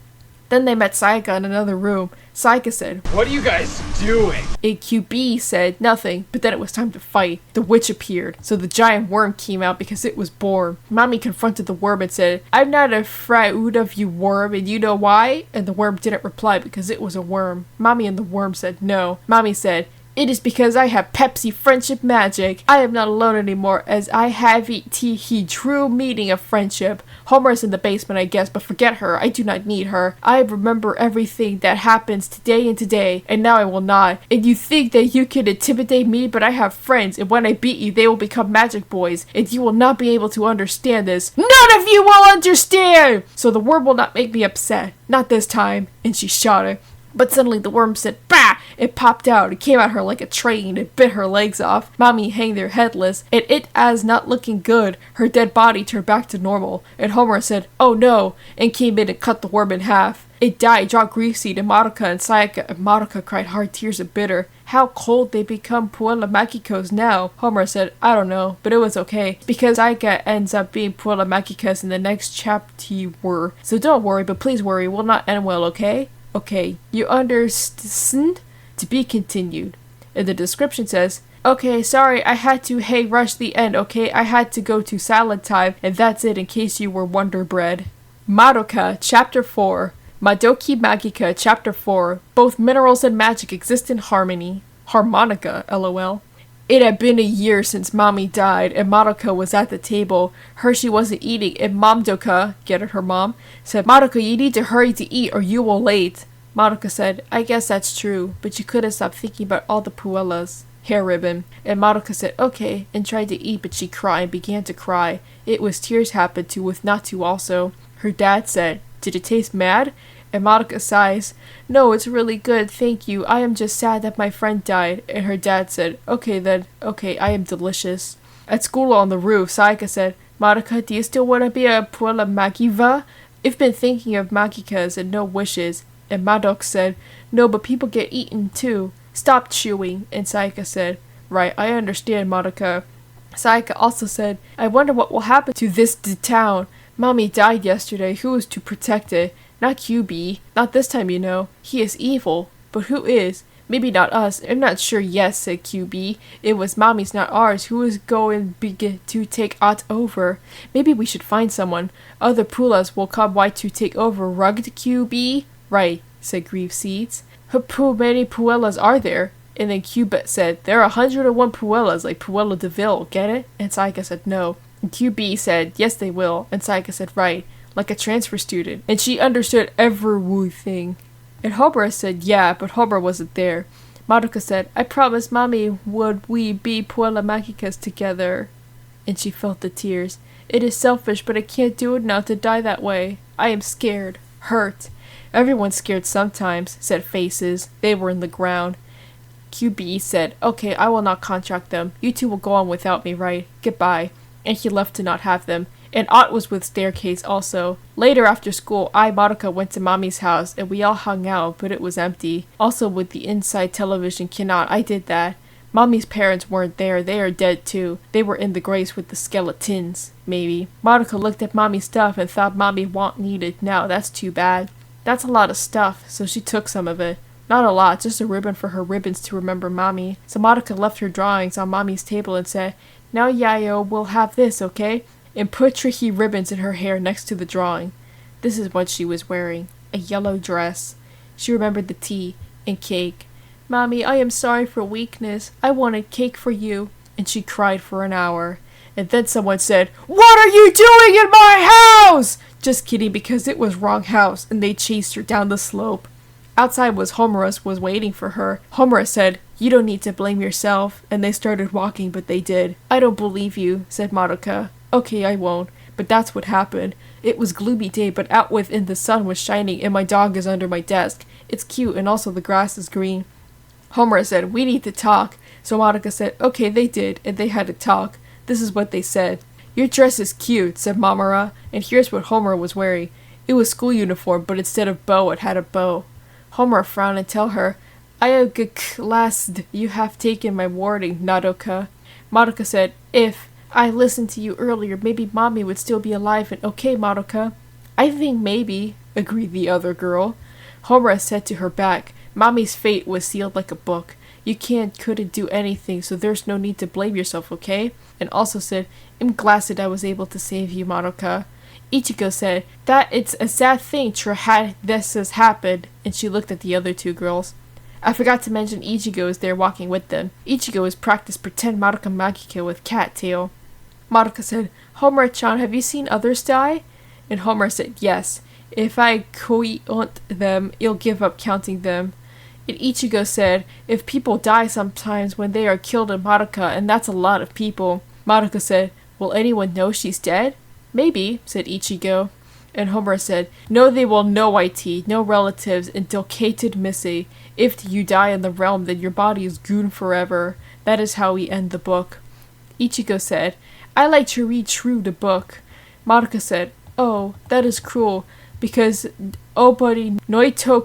Then they met Sayaka in another room. Sayaka said, what are you guys doing? AQB said nothing, but then it was time to fight. The witch appeared, so the giant worm came out because it was born. Mommy confronted the worm and said, I'm not afraid of you, worm, and you know why? And the worm didn't reply because it was a worm. Mommy and the worm said no. Mommy said, it is because I have Pepsi friendship magic. I am not alone anymore as I have he true meaning of friendship. Homer is in the basement, I guess, but forget her. I do not need her. I remember everything that happens today and today, and now I will not. And you think that you can intimidate me, but I have friends, and when I beat you, they will become magic boys, and you will not be able to understand this. None of you will understand! So the worm will not make me upset. Not this time. And she shot it. But suddenly the worm said, bah! It popped out. It came at her like a train. It bit her legs off. Mommy hanged there headless. And it as not looking good. Her dead body turned back to normal. And Homer said, oh no! And came in and cut the worm in half. It died, dropped grief seed and Madoka and Sayaka, and Madoka cried hard tears of bitter. How cold they become Puella Magicos now. Homer said, I don't know, but it was okay. Because Sayaka ends up being Puella Magicos in the next chapter. So don't worry, but please worry, it will not end well, okay? Okay, you understand? To be continued. And the description says, okay, sorry, I had to rush the end, okay? I had to go to salad time, and that's it in case you were Wonder Bread. Madoka, Chapter 4. Madoka Magica, Chapter 4. Both minerals and magic exist in harmony. Harmonica, lol. It had been a year since Mommy died, and Madoka was at the table. Hershey wasn't eating, and Momdoka, get it, her mom, said, Madoka, you need to hurry to eat or you will late. Madoka said, I guess that's true, but you couldn't stop thinking about all the Puellas. Hair ribbon. And Madoka said, okay, and tried to eat, but she cried and began to cry. It was tears happened to with Natsu also. Her dad said, did it taste mad? And Madoka sighs, no, it's really good, thank you. I am just sad that my friend died. And her dad said, okay then, okay, I am delicious. At school on the roof, Sayaka said, Madoka, do you still want to be a Puella Magiva? I've been thinking of Magicas and no wishes. And Madoka said, no, but people get eaten too. Stop chewing. And Sayaka said, right, I understand, Madoka. Sayaka also said, I wonder what will happen to this town. Mommy died yesterday. Who is to protect it? Not QB. Not this time, you know. He is evil. But who is? Maybe not us. I'm not sure. Yes, said QB. It was Mommy's, not ours. Who is going to take Ott over? Maybe we should find someone. Other Puellas will come why to take over. Rugged QB? Right, said Grief Seeds. How many Puellas are there? And then Cubit said, there are 101 Puellas, like Puella DeVille, get it? And Sayaka said no. And QB said, yes they will. And Sayaka said, right, like a transfer student. And she understood everything. And Homer said, yeah, but Homer wasn't there. Madoka said, I promised Mommy would we be Puella Magicas together. And she felt the tears. It is selfish, but I can't do it now to die that way. I am scared, hurt. Everyone's scared sometimes, said Faces. They were in the ground. QB said, okay, I will not contract them. You two will go on without me, right? Goodbye. And he left to not have them. And Ott was with Staircase also. Later after school, Madoka went to Mommy's house, and we all hung out, but it was empty. Also with the inside television cannot, I did that. Mommy's parents weren't there, they are dead too. They were in the graves with the skeletons, maybe. Madoka looked at Mommy's stuff and thought Mommy won't need it now, that's too bad. That's a lot of stuff, so she took some of it. Not a lot, just a ribbon for her ribbons to remember Mommy. So Madoka left her drawings on Mommy's table and said, "Now Yayo will have this, okay?" And put tricky ribbons in her hair next to the drawing. This is what she was wearing. A yellow dress. She remembered the tea and cake. "Mommy, I am sorry for weakness. I wanted cake for you." And she cried for an hour. And then someone said, "What are you doing in my house?" Just kidding, because it was wrong house, and they chased her down the slope. Outside was 𝚤𝚘𝚎 was waiting for her. 𝚤𝚘𝚎 said, "You don't need to blame yourself," and they started walking, but they did. "I don't believe you," said Madoka. "Okay, I won't, but that's what happened. It was gloomy day, but out within the sun was shining, and my dog is under my desk. It's cute, and also the grass is green." 𝚤𝚘𝚎 said, "We need to talk." So Madoka said, "Okay," they did, and they had to talk. This is what they said. "Your dress is cute," said Mamara, and here's what 𝚤𝚘𝚎 was wearing. It was school uniform, but instead of bow, it had a bow. 𝚤𝚎𝚎 frowned and tell her, "I am glad you have taken my warning, Madoka." Madoka said, "If I listened to you earlier, maybe Mommy would still be alive and okay, Madoka." "I think maybe," agreed the other girl. 𝚤𝚎𝚎 said to her back, "Mommy's fate was sealed like a book. You couldn't do anything, so there's no need to blame yourself, okay?" And also said, "I'm glad that I was able to save you, Madoka." Ichigo said, "That it's a sad thing this has happened," and she looked at the other two girls. I forgot to mention Ichigo is there walking with them. Ichigo has practiced pretend Madoka Magica with cat tail. Madoka said, "𝚤𝚎𝚎-chan, have you seen others die?" And 𝚤𝚎𝚎 said, "Yes. If I count them, you'll give up counting them." And Ichigo said, "If people die sometimes when they are killed in Madoka, and that's a lot of people." Madoka said, "Will anyone know she's dead?" "Maybe," said Ichigo. And 𝚤𝚎𝚎 said, "No, they will know IT, no relatives until 𝚖𝚊𝚒𝚙𝚎. If you die in the realm, then your body is goon forever." That is how we end the book. Ichigo said, "I like to read through the book." Madoka said, "Oh, that is cruel, because nobody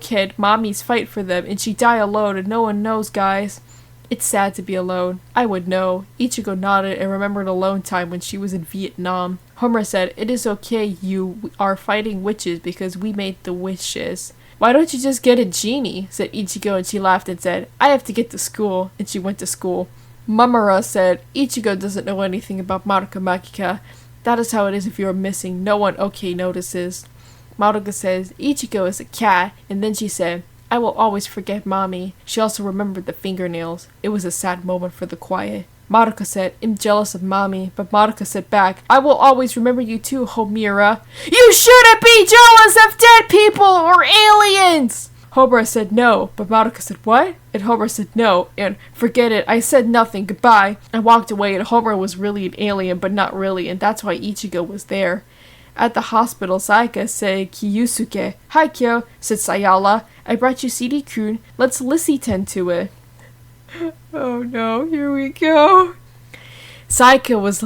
kid Mommy's fight for them, and she die alone, and no one knows, guys." "It's sad to be alone. I would know." Ichigo nodded and remembered alone time when she was in Vietnam. 𝚤𝚎𝚎 said, "It is okay you are fighting witches because we made the wishes." "Why don't you just get a genie?" said Ichigo, and she laughed and said, "I have to get to school," and she went to school. Mamara said, "Ichigo doesn't know anything about Madoka Magica. That is how it is if you are missing. No one notices." Madoka says, "Ichigo is a cat," and then she said, "I will always forget Mommy." She also remembered the fingernails. It was a sad moment for the quiet. Madoka said, "I'm jealous of Mommy," but Madoka said back, "I will always remember you too, 𝚤𝚎𝚎." "You shouldn't be jealous of dead people or aliens!" 𝚤𝚎𝚎 said no, but Madoka said, "What?" And 𝚤𝚎𝚎 said no, and "Forget it, I said nothing, goodbye." And walked away, and 𝚤𝚎𝚎 was really an alien, but not really, and that's why Ichigo was there. At the hospital, Sayaka said, "Kiyusuke." "Hi, Kyo," said Sayala. "I brought you CD-kun. Let's listen to it." Oh no, here we go. Sayaka was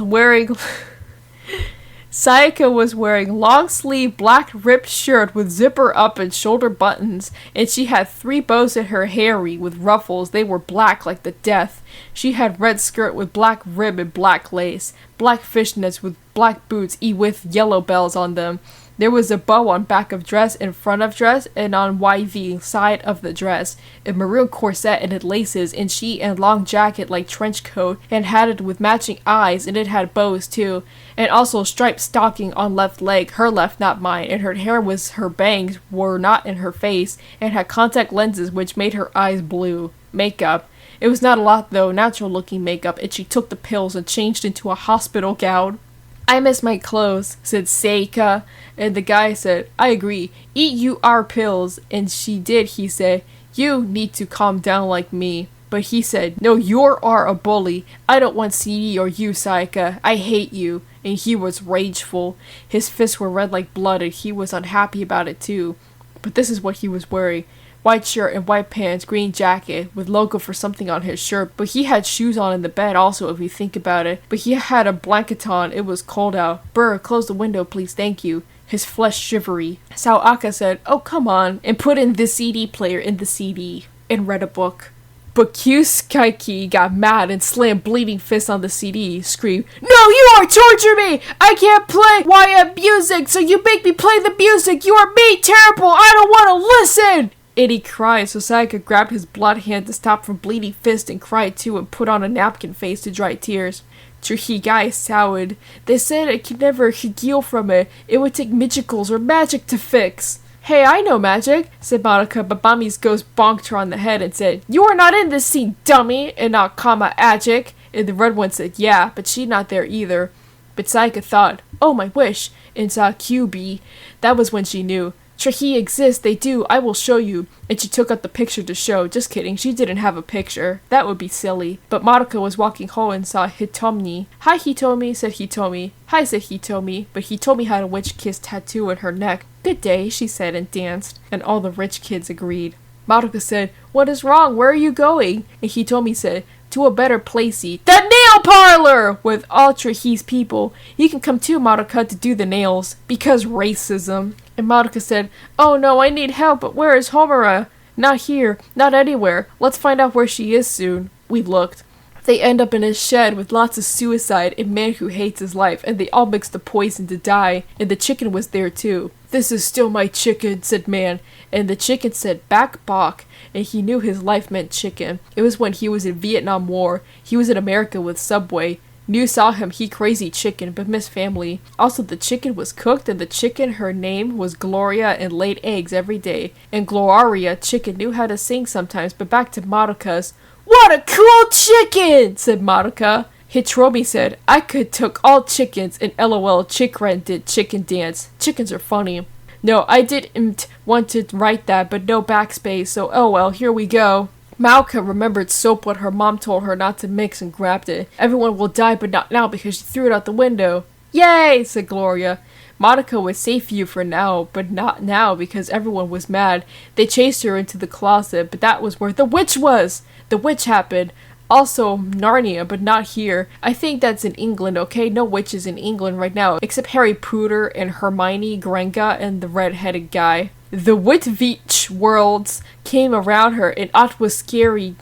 wearing long-sleeve black ripped shirt with zipper up and shoulder buttons, and she had 3 bows in her hair with ruffles. They were black like the death. She had red skirt with black rib and black lace, black fishnets with black boots with yellow bells on them. There was a bow on back of dress, in front of dress, and on YV side of the dress, a maroon corset and it laces, and she and long jacket like trench coat, and had it with matching eyes, and it had bows too, and also striped stocking on left leg, her left, not mine, and her bangs were not in her face, and had contact lenses which made her eyes blue. Makeup. It was not a lot though, natural looking makeup, and she took the pills and changed into a hospital gown. "I miss my clothes," said Seika, and the guy said, "I agree, eat your pills," and she did. He said, "You need to calm down like me." But he said, "No, you are a bully. I don't want CD or you, Sayaka. I hate you." And he was rageful. His fists were red like blood, and he was unhappy about it too. But this is what he was wearing. White shirt and white pants, green jacket, with logo for something on his shirt, but he had shoes on in the bed also if you think about it. But he had a blanket on, it was cold out. "Burr, close the window please, thank you." His flesh shivery. Saoaka said, "Oh come on," and put in the CD player in the CD, and read a book. But 𝚢𝚘𝚎𝚐 got mad and slammed bleeding fist on the CD, screamed, "No, you are torturing me! I can't play YM music, so you make me play the music! You are mean, terrible! I don't want to listen!" Eddie cried, so Sayaka grabbed his blood hand to stop from bleeding fist and cried too and put on a napkin face to dry tears. 𝚢𝚐𝚑 soured. They said I could never heal from it. It would take magicals or magic to fix. "Hey, I know magic," said Madoka, but Mami's ghost bonked her on the head and said, "You are not in this scene, dummy, and not Agic." And the red one said, "Yeah, but she's not there either." But Sayaka thought, "Oh, my wish," and saw QB. That was when she knew. "𝚢𝚑𝚑 exists, they do, I will show you." And she took out the picture to show. Just kidding, she didn't have a picture. That would be silly. But Madoka was walking home and saw Hitomi. "Hi, Hitomi," said Hitomi. "Hi," said Hitomi, but Hitomi had a witch kiss tattoo on her neck. "Good day," she said and danced, and all the rich kids agreed. Madoka said, "What is wrong? Where are you going?" And Hitomi said, "To a better placey. The nail parlor! With all 𝚢𝚑𝚐's people. You can come too, Madoka, to do the nails. Because racism." And Madoka said, "Oh no, I need help, but where is Homura?" "Not here, not anywhere. Let's find out where she is soon." We looked. They end up in a shed with lots of suicide and man who hates his life, and they all mix the poison to die, and the chicken was there too. "This is still my chicken," said man, and the chicken said back bok, and he knew his life meant chicken. It was when he was in Vietnam War. He was in America with Subway. New saw him, he crazy chicken, but miss family. Also the chicken was cooked, and the chicken, her name was Gloria, and laid eggs every day. And Gloria chicken knew how to sing sometimes, but back to Madoka's. "What a cool chicken!" said Madoka. Hitromi said, "I could took all chickens," and LOL Chickren did chicken dance. Chickens are funny. No, I didn't want to write that, but no backspace, so oh well, here we go. Madoka remembered soap what her mom told her not to mix and grabbed it. "Everyone will die, but not now because she threw it out the window." "Yay!" said Gloria. Madoka would save you for now, but not now because everyone was mad. They chased her into the closet, but that was where the witch was! The witch happened. Also Narnia, but not here. I think that's in England, okay? No witches in England right now, except Harry Potter and Hermione Granger and the red-headed guy. The Witwitch worlds came around her, and Ott was scary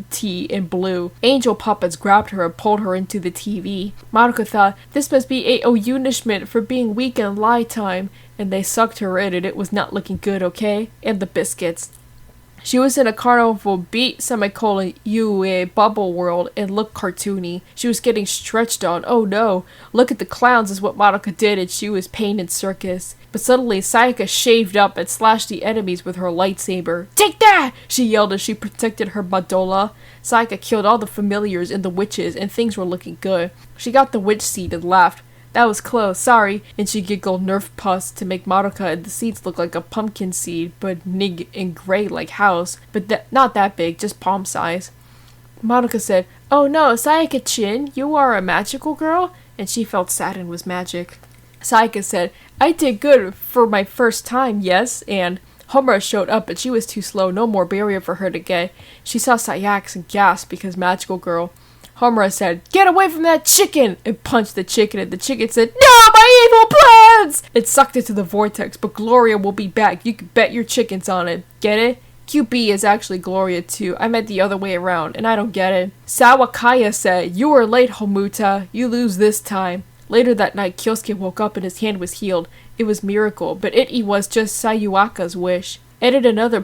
tea in blue. Angel puppets grabbed her and pulled her into the TV. Madoka thought, this must be a punishment for being weak in lie time, and they sucked her in, and it was not looking good, okay? And the biscuits. She was in a carnival beat UA bubble world and looked cartoony. She was getting stretched on. Oh no, look at the clowns is what Madoka did, and she was pain in circus. But suddenly Sayaka shaved up and slashed the enemies with her lightsaber. "Take that!" she yelled as she protected her Madola. Sayaka killed all the familiars and the witches, and things were looking good. She got the witch seed and laughed. "That was close, sorry," and she giggled nerf pus to make Madoka and the seeds look like a pumpkin seed, but nig and gray like house, but not that big, just palm size. Madoka said, "Oh no, Sayaka-chin, you are a magical girl?" And she felt sad and was magic. Sayaka said, "I did good for my first time, yes," and Homura showed up, but she was too slow, no more barrier for her to get. She saw Sayaka and gasped because magical girl. Homura said, "Get away from that chicken!" and punched the chicken, and the chicken said, "No, my evil plans!" It sucked into the vortex, but Gloria will be back. You can bet your chickens on it. Get it? QB is actually Gloria too. I meant the other way around, and I don't get it. Sawakaya said, "You are late, Homuta. You lose this time." Later that night, Kyosuke woke up and his hand was healed. It was miracle, but it was just Sayuaka's wish. Added another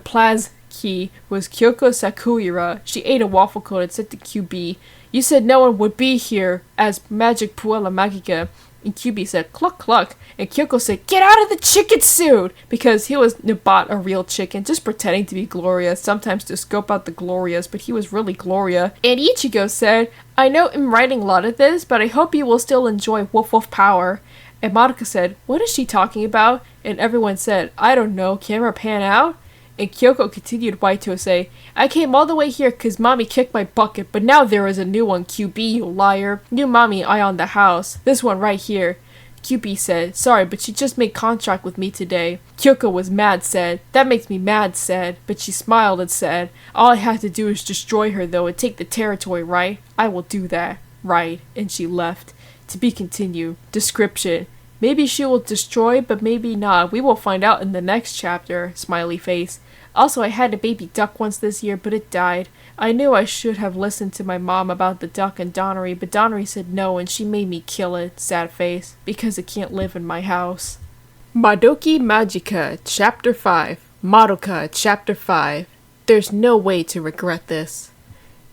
key was Kyoko Sakura. She ate a waffle cone and said to QB, "You said no one would be here as magic Puella Magica." And QB said, "Cluck cluck." And Kyoko said, "Get out of the chicken suit!" Because he was not a real chicken, just pretending to be Gloria, sometimes to scope out the Glorias, but he was really Gloria. And Ichigo said, "I know I'm writing a lot of this, but I hope you will still enjoy Woof Woof Power." And Madoka said, "What is she talking about?" And everyone said, "I don't know, camera pan out?" And Kyoko continued to say, "I came all the way here cause mommy kicked my bucket, but now there is a new one, QB, you liar. New mommy eye on the house. This one right here." QB said, "Sorry, but she just made contract with me today." Kyoko was mad, said, "That makes me mad," said, but she smiled and said, "All I have to do is destroy her though and take the territory, right? I will do that, right?" And she left. To be continued. Description. Maybe she will destroy, but maybe not. We will find out in the next chapter. Smiley face. Also, I had a baby duck once this year, but it died. I knew I should have listened to my mom about the duck and Donnery, but Donnery said no and she made me kill it, sad face, because it can't live in my house. Madoka Magica, Chapter 5. Madoka, Chapter 5. There's no way to regret this.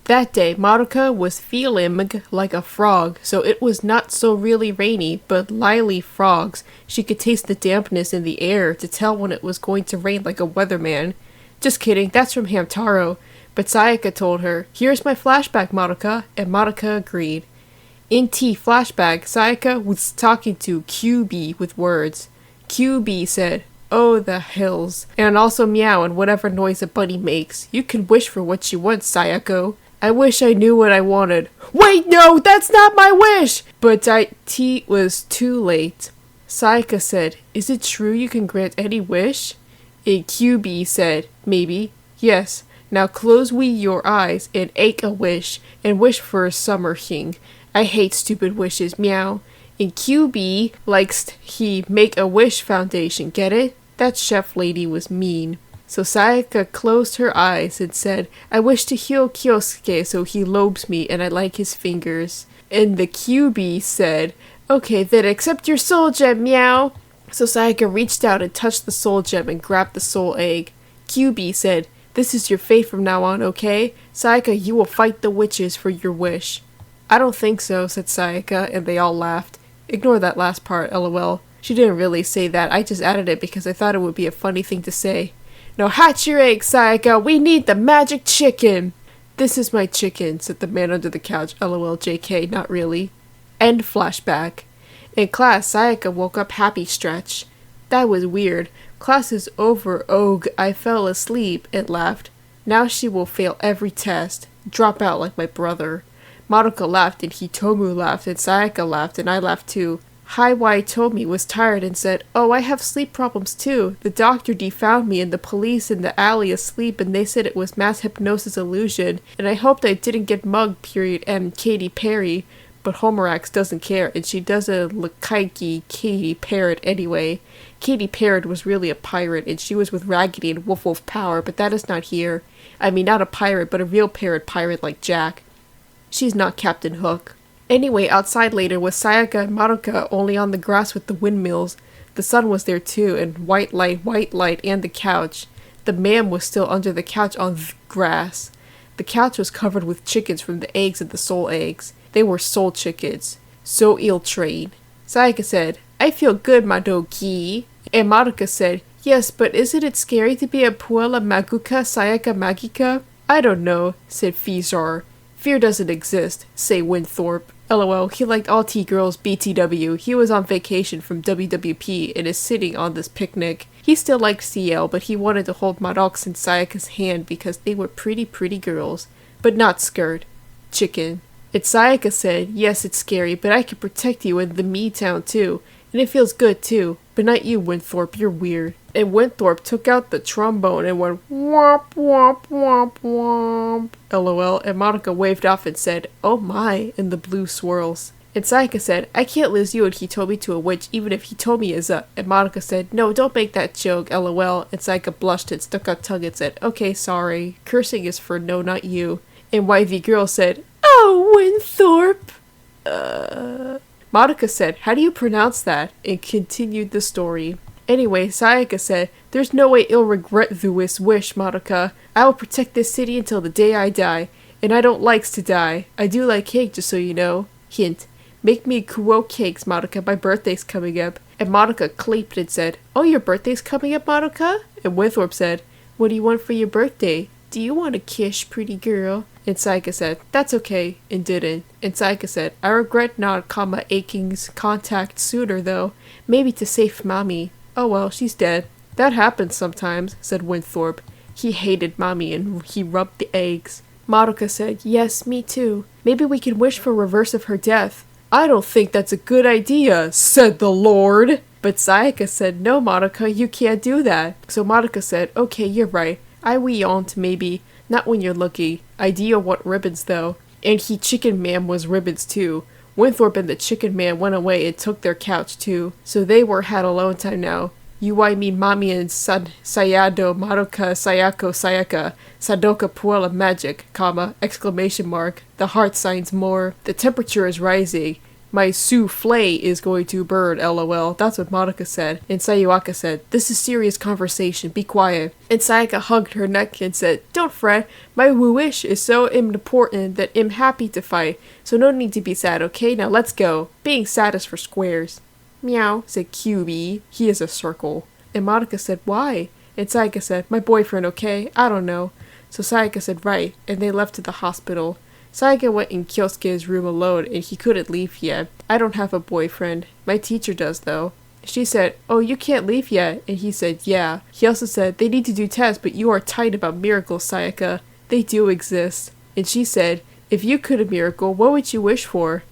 That day, Madoka was feeling like a frog, so it was not so really rainy, but lily frogs. She could taste the dampness in the air to tell when it was going to rain like a weatherman. Just kidding, that's from Hamtaro. But Sayaka told her, "Here's my flashback, Madoka," and Madoka agreed. In T flashback, Sayaka was talking to QB with words. QB said, "Oh, the hills," and also meow and whatever noise a bunny makes. You can wish for what you want, Sayako. I wish I knew what I wanted. Wait, no, that's not my wish! But T was too late. Sayaka said, "Is it true you can grant any wish?" And QB said, "Maybe. Yes. Now close your eyes and ache a wish, and wish for a summer king. I hate stupid wishes, meow." And QB likes he make a wish foundation, get it? That chef lady was mean. So Sayaka closed her eyes and said, "I wish to heal Kyosuke so he lobes me and I like his fingers." And the QB said, "Okay, then accept your soul gem, meow." So Sayaka reached out and touched the soul gem and grabbed the soul egg. QB said, "This is your fate from now on, okay? Sayaka, you will fight the witches for your wish." "I don't think so," said Sayaka, and they all laughed. Ignore that last part, lol. She didn't really say that, I just added it because I thought it would be a funny thing to say. "Now hatch your egg, Sayaka, we need the magic chicken!" "This is my chicken," said the man under the couch, lol JK, not really. End flashback. In class, Sayaka woke up happy stretch. "That was weird. Class is over, I fell asleep," and laughed. "Now she will fail every test. Drop out like my brother." Madoka laughed and Hitomu laughed and Sayaka laughed and I laughed too. Hitomi was tired and said, "Oh, I have sleep problems too. The doctor defound me and the police in the alley asleep and they said it was mass hypnosis illusion and I hoped I didn't get mugged, period, M. Katy Perry." But Homorax doesn't care and she does a Lakaiki Katy Parrot anyway. Katy Parrot was really a pirate and she was with Raggedy and Wolf Power, but that is not here. I mean, not a pirate, but a real pirate like Jack. She's not Captain Hook. Anyway, outside later was Sayaka and Madoka only on the grass with the windmills. The sun was there too, and white light, and the couch. The man was still under the couch on the grass. The couch was covered with chickens from the eggs and the soul eggs. They were soul chickens. So ill-trained. Sayaka said, "I feel good, Madoki." And Madoka said, "Yes, but isn't it scary to be a Puella Maguka Sayaka Magica?" "I don't know," said 𝚢𝚒𝚎. "Fear doesn't exist," say Winthorpe. LOL, he liked all T-girls BTW. He was on vacation from WWP and is sitting on this picnic. He still liked CL, but he wanted to hold Maddox and Sayaka's hand because they were pretty girls. But not skirt. Chicken. And Sayaka said, "Yes, it's scary, but I can protect you in the Me Town too. And it feels good too. But not you, Winthorpe, you're weird." And Winthorpe took out the trombone and went womp womp womp womp. LOL, and Madoka waved off and said, "Oh my," in the blue swirls. And Sayaka said, "I can't lose you and Hitomi to a witch even if Hitomi is a..." And Madoka said, "No, don't make that joke, LOL." And Sayaka blushed and stuck out tongue and said, "Okay, sorry. Cursing is for no, not you." And YV Girl said, "Oh, Winthorpe." Madoka said, "How do you pronounce that?" and continued the story. Anyway, Sayaka said, "There's no way I'll regret this wish, Madoka. I will protect this city until the day I die. And I don't likes to die. I do like cake, just so you know. Hint. Make me kuo cakes, Madoka. My birthday's coming up." And Madoka clapped and said, "Oh, your birthday's coming up, Madoka?" And Winthorpe said, "What do you want for your birthday? Do you want a kiss, pretty girl?" And Sayaka said, "That's okay," and didn't. And Sayaka said, "I regret not, aching's contact sooner though. Maybe to save mommy. Oh well, she's dead." "That happens sometimes," said Winthorpe. He hated mommy and he rubbed the eggs. Madoka said, "Yes, me too. Maybe we can wish for reverse of her death." "I don't think that's a good idea," said the Lord. But Sayaka said, "No, Madoka, you can't do that." So Madoka said, "Okay, you're right. I won't, maybe. Not when you're lucky. Idea want ribbons though." And Chicken Man was ribbons too. Winthorpe and the Chicken Man went away and took their couch too. So they had alone time now. Uwaimi Mami and Sayado Madoka Sayako Sayaka Sadoka Puella Magic, comma, exclamation mark. The heart signs more. The temperature is rising. My souffle is going to burn, lol. That's what Madoka said. And Sayaka said, this is serious conversation, be quiet. And Sayaka hugged her neck and said, don't fret, my wish is so important that I'm happy to fight, so no need to be sad, okay? Now let's go. Being sad is for squares. Meow, said QB. He is a circle. And Madoka said, why? And Sayaka said, my boyfriend, okay? I don't know. So Sayaka said, right, and they left to the hospital. Sayaka went in Kyosuke's room alone and he couldn't leave yet. I don't have a boyfriend. My teacher does though. She said, oh, you can't leave yet. And he said, yeah. He also said, they need to do tests, but you are tight about miracles, Sayaka. They do exist. And she said, if you could a miracle, what would you wish for?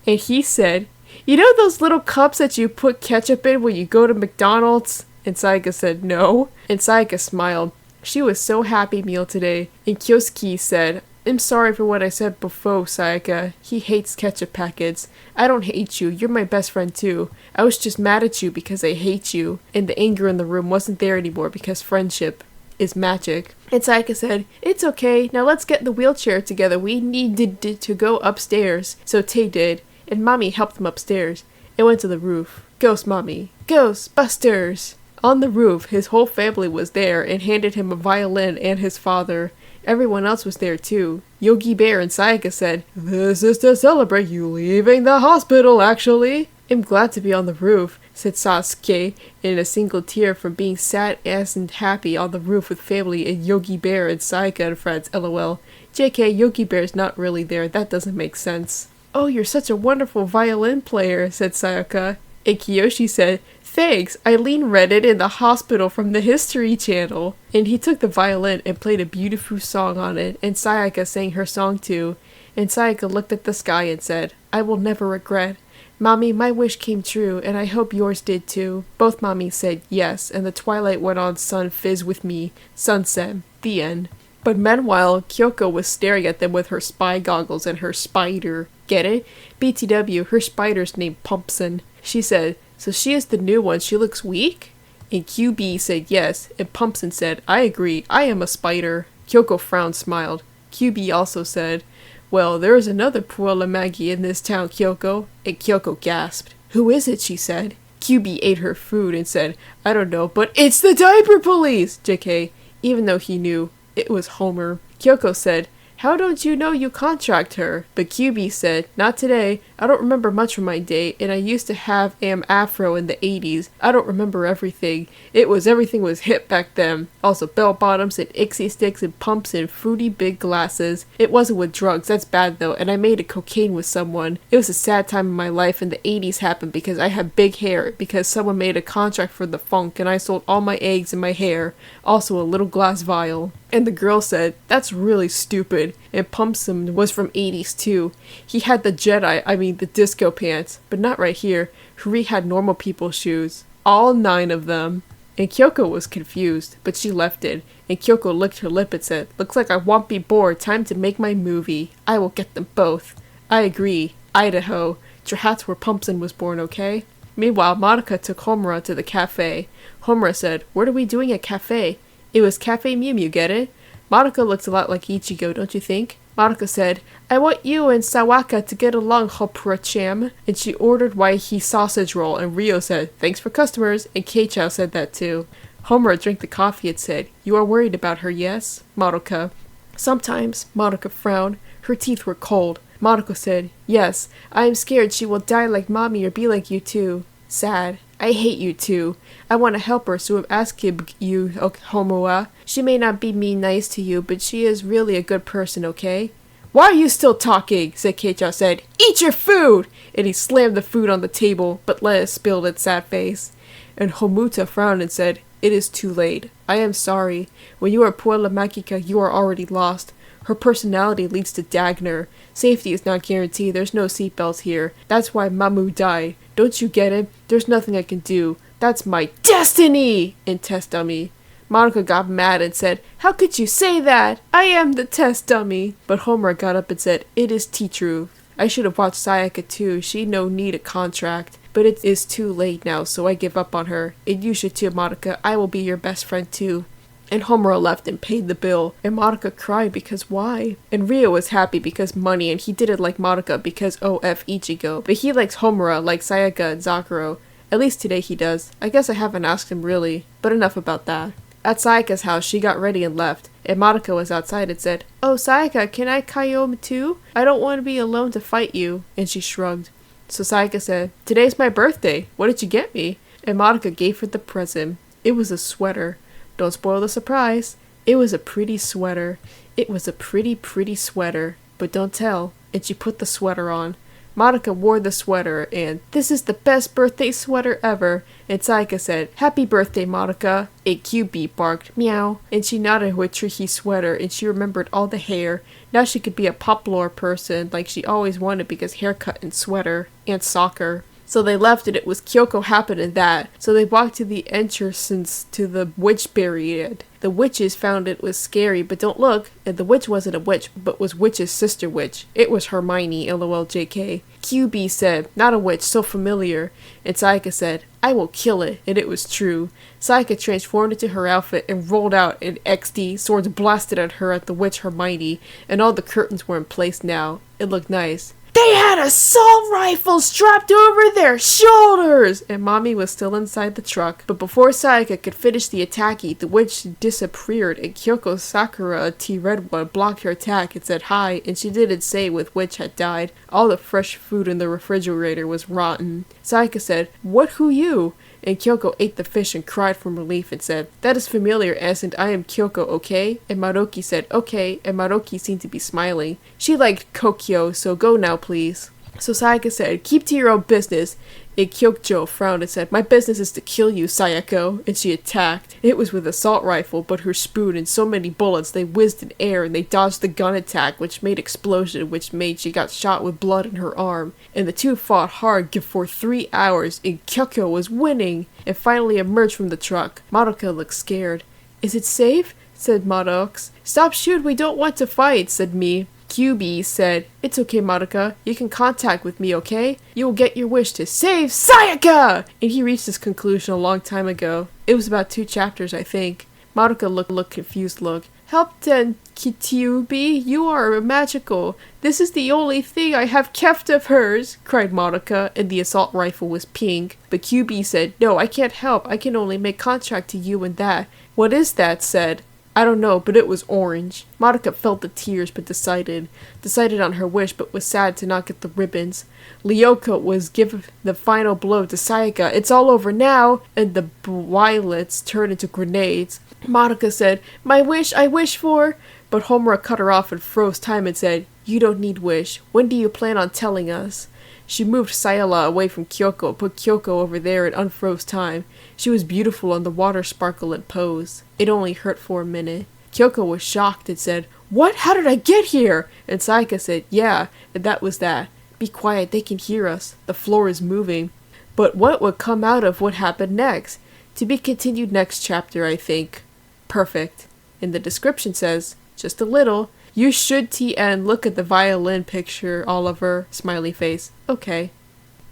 And he said, you know those little cups that you put ketchup in when you go to McDonald's? And Sayaka said, no. And Sayaka smiled. She was so happy meal today. And Kyosuke said, I'm sorry for what I said before, Sayaka. He hates ketchup packets. I don't hate you. You're my best friend too. I was just mad at you because I hate you. And the anger in the room wasn't there anymore because friendship is magic. And Sayaka said, it's okay. Now let's get in the wheelchair together. We needed to go upstairs. So Tay did. And Mommy helped them upstairs. It went to the roof. Ghost Mommy. Ghostbusters! On the roof, his whole family was there and handed him a violin and his father. Everyone else was there too. Yogi Bear and Sayaka said, this is to celebrate you leaving the hospital, actually. I'm glad to be on the roof, said Sasuke in a single tear from being sad and happy on the roof with family and Yogi Bear and Sayaka and friends, lol. JK, Yogi Bear's not really there, that doesn't make sense. Oh, you're such a wonderful violin player, said Sayaka. And Kiyoshi said, thanks, Eileen read it in the hospital from the History Channel. And he took the violin and played a beautiful song on it, and Sayaka sang her song too. And Sayaka looked at the sky and said, I will never regret. Mommy, my wish came true, and I hope yours did too. Both mommies said yes, and the twilight went on sun fizz with me. Sunset. The end. But meanwhile, Kyoko was staring at them with her spy goggles and her spider. Get it? BTW, her spider's named Pumpson. She said, so she is the new one, she looks weak? And QB said yes, and Pumpson said, I agree, I am a spider. Kyoko frowned, smiled. QB also said, well, there is another Puella Magi in this town, Kyoko. And Kyoko gasped. Who is it, she said. QB ate her food and said, I don't know, but it's the diaper police! JK, even though he knew, it was Homer. Kyoko said, how don't you know you contract her? But QB said, not today. I don't remember much from my day, and I used to have am afro in the 80s. I don't remember everything. Everything was hip back then. Also bell bottoms and Ixie sticks and pumps and fruity big glasses. It wasn't with drugs, that's bad though, and I made a cocaine with someone. It was a sad time in my life, and the 80s happened because I had big hair, because someone made a contract for the funk, and I sold all my eggs and my hair. Also a little glass vial. And the girl said, that's really stupid. And Pumpson was from 80s too. He had the the disco pants, but not right here. Huri had normal people shoes. All 9 of them. And Kyoko was confused, but she left it. And Kyoko licked her lip and said, looks like I won't be bored. Time to make my movie. I will get them both. I agree. Idaho. That's where Pumpson was born, okay? Meanwhile, Madoka took Homura to the cafe. Homura said, what are we doing at cafe? It was Cafe Mew Mew, get it? Madoka looks a lot like Ichigo, don't you think? Madoka said, I want you and Sawaka to get along, Hopura-chan. And she ordered Waihi sausage roll, and Rio said, thanks for customers, and Keichao said that too. Homura drank the coffee and said, you are worried about her, yes? Madoka. Sometimes, Madoka frowned. Her teeth were cold. Madoka said, yes, I am scared she will die like mommy or be like you too. Sad. I hate you too. I want to help her, so I'm asking you, Homura. She may not be nice to you, but she is really a good person, okay? Why are you still talking? Said Keichao said. Eat your food! And he slammed the food on the table, but let it spill its sad face. And Homuta frowned and said, it is too late. I am sorry. When you are Puella Magica, you are already lost. Her personality leads to Dagner. Safety is not guaranteed. There's no seatbelts here. That's why Mamu died. Don't you get it? There's nothing I can do. That's my destiny! And test dummy. Madoka got mad and said, how could you say that? I am the test dummy. But Homura got up and said, it is T-true. I should have watched Sayaka too. She no need a contract. but it is too late now, so I give up on her. And you should too, Madoka. I will be your best friend too. And Homura left and paid the bill, and Madoka cried because why? And Rio was happy because money, and he didn't like Madoka because OF Ichigo, but he likes Homura like Sayaka and Zakuro. At least today he does. I guess I haven't asked him really, but enough about that. At Sayaka's house, she got ready and left, and Madoka was outside and said, "Oh, Sayaka, can I Kayome too? I don't want to be alone to fight you." And she shrugged. So Sayaka said, "Today's my birthday. What did you get me?" And Madoka gave her the present. It was a sweater. Don't spoil the surprise. It was a pretty sweater. It was a pretty sweater. But don't tell. And she put the sweater on. Madoka wore the sweater and, "This is the best birthday sweater ever." And Sayaka said, "Happy birthday, Madoka." A QB barked, "Meow." And she nodded her tricky sweater and she remembered all the hair. Now she could be a pop lore person like she always wanted because haircut and sweater and soccer. So they left and it was Kyoko happened in that. So they walked to the entrance to the witch buried. The witches found it was scary, but don't look. And the witch wasn't a witch, but was Witch's sister witch. It was Hermione, LOL JK. QB said, "Not a witch, so familiar." And Sayaka said, "I will kill it." And it was true. Sayaka transformed into her outfit and rolled out in XD. Swords blasted at her at the witch Hermione, and all the curtains were in place now. It looked nice. "They had assault rifles strapped over their shoulders!" And Mommy was still inside the truck. But before Sayaka could finish the attacky, the witch disappeared and Kyoko Sakura, a T-Red one, blocked her attack and said hi, and she didn't say with which had died. All the fresh food in the refrigerator was rotten. Sayaka said, "What who you?" And Kyoko ate the fish and cried from relief and said, "That is familiar, and I am Kyoko, okay?" And Madoki said, "Okay," and Madoki seemed to be smiling. She liked Kokyo, so go now, please. So Sayaka said, "Keep to your own business." And Kyokyo frowned and said, "My business is to kill you, Sayako." And she attacked. It was with an assault rifle, but her spoon and so many bullets, they whizzed in air and they dodged the gun attack, which made explosion, which made she got shot with blood in her arm. And the two fought hard for 3 hours, and Kyokyo was winning, and finally emerged from the truck. Madoka looked scared. "Is it safe?" said Madox. "Stop shoot, we don't want to fight," said me. QB said, "It's okay, Madoka. You can contact with me, okay? You will get your wish to save Sayaka!" And he reached this conclusion a long time ago. It was about 2 chapters, I think. Madoka looked confused. "Help then, Kyubi. You are magical. This is the only thing I have kept of hers," cried Madoka, and the assault rifle was pink. But QB said, "No, I can't help. I can only make contract to you and that." "What is that?" said. "I don't know, but it was orange." Madoka felt the tears but decided on her wish but was sad to not get the ribbons. Lyoko was give the final blow to Sayaka. "It's all over now!" And the violets turned into grenades. Madoka said, "My wish I wish for..." But Homura cut her off and froze time and said, "You don't need wish. When do you plan on telling us?" She moved Sayala away from Kyoko, put Kyoko over there and unfroze time. She was beautiful and the water sparkled and posed. It only hurt for a minute. Kyoko was shocked and said, "What? How did I get here?" And Sayaka said, "Yeah," and that was that. "Be quiet, they can hear us. The floor is moving." But what would come out of what happened next? To be continued next chapter, I think. Perfect. And the description says, just a little. "You should TN look at the violin picture, Oliver." Smiley face. Okay.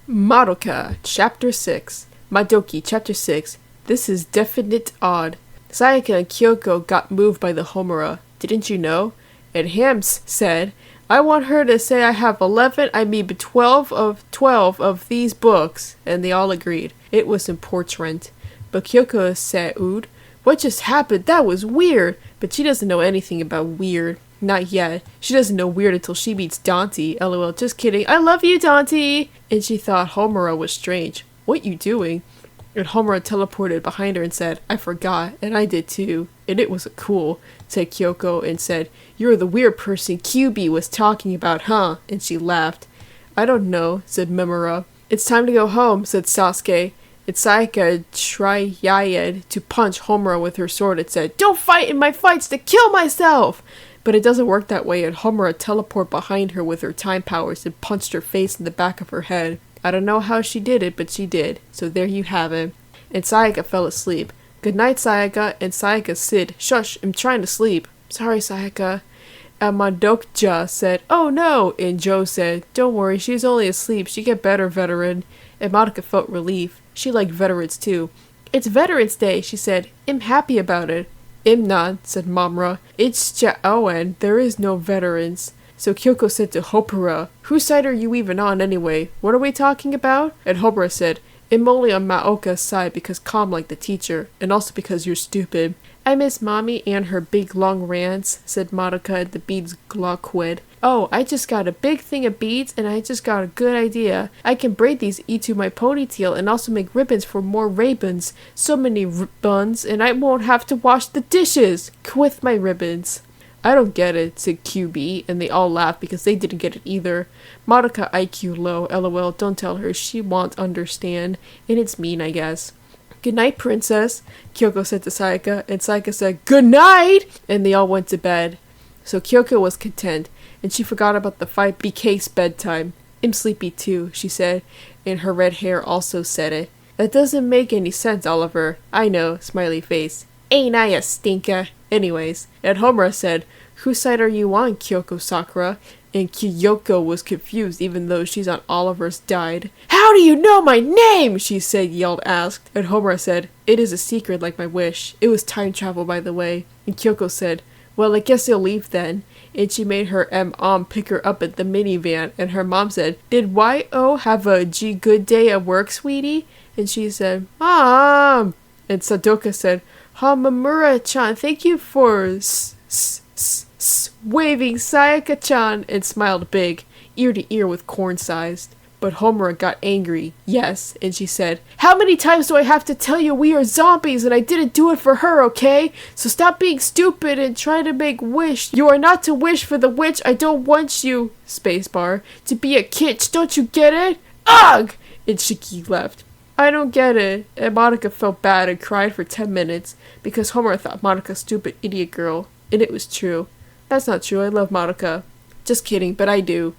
Madoka, Chapter 6. Madoki, Chapter 6. This is definite odd. Sayaka and Kyoko got moved by the Homura. Didn't you know? And Hams said, "I want her to say I have 12 of these books." And they all agreed. It was important. But Kyoko said, "What just happened? That was weird." But she doesn't know anything about weird. Not yet. She doesn't know weird until she meets Dante. LOL, just kidding. "I love you, Dante!" And she thought Homura was strange. "What you doing?" And Homura teleported behind her and said, "I forgot, and I did too." And it was cool, said Kyoko, and said, "You're the weird person QB was talking about, huh?" And she laughed. "I don't know," said Memora. "It's time to go home," said Sasuke. And Sayaka tried to punch Homura with her sword and said, "Don't fight in my fights to kill myself!" But it doesn't work that way, and Homura teleported behind her with her time powers and punched her face in the back of her head. I don't know how she did it, but she did. So there you have it. And Sayaka fell asleep. "Good night, Sayaka." And Sayaka said, "Shush, I'm trying to sleep." "Sorry, Sayaka." And Madoka said, "Oh no." And Joe said, "Don't worry, she's only asleep. She get better, veteran." and Madoka felt relief. She liked veterans too. "It's Veterans Day," she said. "I'm happy about it." "I'm not," said Mamra. "It's Jaoen. There is no veterans." So Kyoko said to Hopura, "Whose side are you even on anyway? What are we talking about?" And Hopura said, "I'm only on Maoka's side because Calm like the teacher, and also because you're stupid." "I miss Mommy and her big long rants," said Madoka at the beads Glockwood. "Oh, I just got a big thing of beads and I just got a good idea. I can braid these into my ponytail and also make ribbons for more ribbons. So many ribbons, and I won't have to wash the dishes with my ribbons." "I don't get it," said QB, and they all laughed because they didn't get it either. Madoka IQ low, lol, don't tell her, she won't understand, and it's mean, I guess. "Good night, princess," Kyoko said to Sayaka, and Sayaka said, "Good night!" and they all went to bed. So Kyoko was content, and she forgot about the fight BK's bedtime. "I'm sleepy too," she said, and her red hair also said it. "That doesn't make any sense, Oliver." "I know," smiley face. "Ain't I a stinker?" Anyways, and Homura said, "Whose side are you on, Kyoko Sakura?" And Kyoko was confused even though she's on Oliver's died. "How do you know my name?" she said, asked. And Homura said, "It is a secret like my wish. It was time travel, by the way." And Kyoko said, "Well, I guess you'll leave then." And she made her mom pick her up at the minivan, and her mom said, "Did Y.O. have a good day at work, sweetie?" And she said, "Mom!" And Sadoka said, "Hamamura-chan, thank you for waving Sayaka-chan," and smiled big, ear to ear with corn-sized. But Homura got angry, yes, and she said, "How many times do I have to tell you we are zombies and I didn't do it for her, okay? So stop being stupid and try to make wish. You are not to wish for the witch. I don't want you," spacebar, "to be a kitsch. Don't you get it? Ugh!" And Shiki left. "I don't get it," and Madoka felt bad and cried for 10 minutes because Homura thought Madoka stupid idiot girl, and it was true. That's not true, I love Madoka. Just kidding, but I do.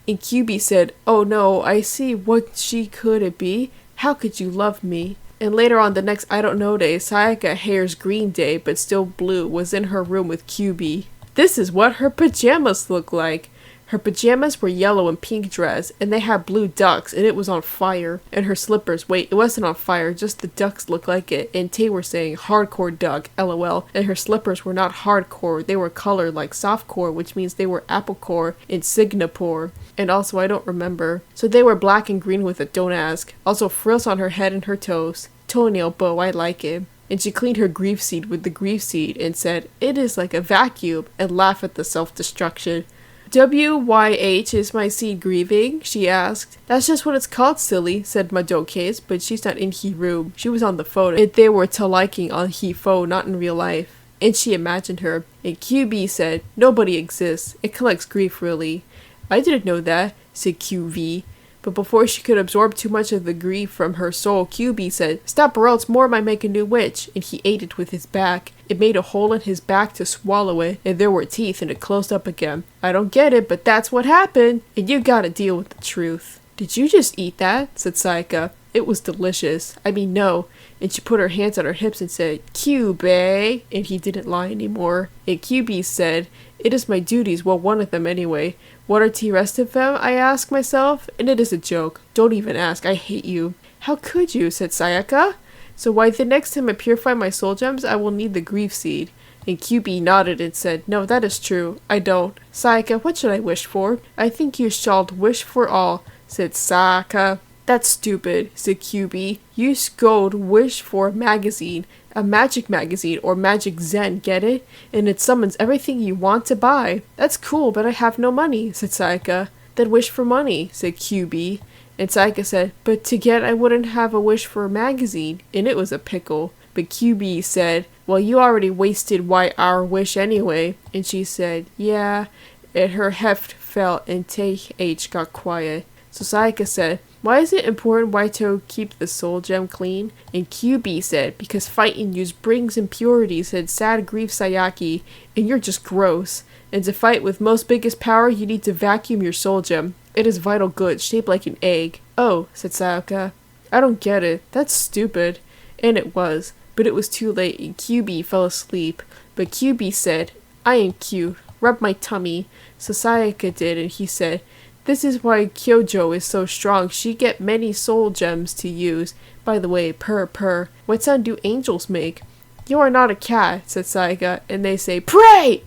And QB said, "Oh no, I see what she could it be? How could you love me?" And later on the next I don't know day, Sayaka hair's green day but still blue was in her room with QB. This is what her pajamas look like. Her pajamas were yellow and pink dress, and they had blue ducks, and it was on fire. And her slippers, wait, it wasn't on fire, just the ducks looked like it, and Tay were saying, "Hardcore duck, lol." And her slippers were not hardcore, they were colored like softcore, which means they were applecore in Singapore. And also, I don't remember. So they were black and green with a don't ask. Also frills on her head and her toes. Toenail bow, I like it. And she cleaned her grief seed with the grief seed and said, "It is like a vacuum," and laughed at the self-destruction. "WYH is my seed grieving?" she asked. "That's just what it's called, silly," said Madoka's, but she's not in he room. She was on the phone, and they were liking on he phone, not in real life. And she imagined her. And QB said, "Nobody exists. It collects grief, really." "I didn't know that," said QV. But before she could absorb too much of the grief from her soul, QB said, "Stop or else more might make a new witch," and he ate it with his back. It made a hole in his back to swallow it, and there were teeth, and it closed up again. "I don't get it, but that's what happened, and you gotta deal with the truth." "Did you just eat that?" said Sayaka. "It was delicious. I mean, no." And she put her hands on her hips and said, "QB," and he didn't lie anymore. And QB said, "It is my duties, well, one of them anyway. What are the rest of them, I ask myself? And it is a joke. Don't even ask, I hate you." "How could you?" said Sayaka. "So why the next time I purify my soul gems, I will need the grief seed." And QB nodded and said, "No, that is true. I don't." "Sayaka, what should I wish for?" "I think you shall wish for all," said Sayaka. "That's stupid," said QB. "You scold wish for a magazine. A magic magazine or magic zen, get it? And it summons everything you want to buy." "That's cool, but I have no money," said Sayaka. "Then wish for money," said QB. And Sayaka said, "But to get I wouldn't have a wish for a magazine," and it was a pickle. But QB said, "Well, you already wasted our wish anyway." And she said, "Yeah," and her heft fell and TH got quiet. So Sayaka said, "Why is it important why to keep the soul gem clean?" And QB said, "Because fighting you brings impurities and sad grief Sayaki, and you're just gross. And to fight with most biggest power, you need to vacuum your soul gem. It is vital good, shaped like an egg." "Oh," said Sayaka. "I don't get it. That's stupid." And it was, but it was too late and QB fell asleep. But QB said, "I am cute. Rub my tummy." So Sayaka did, and he said, This is why Kyojo is so strong. She get many soul gems to use. By the way, purr. What sound do angels make? You are not a cat, said Sayaka, and they say, pray!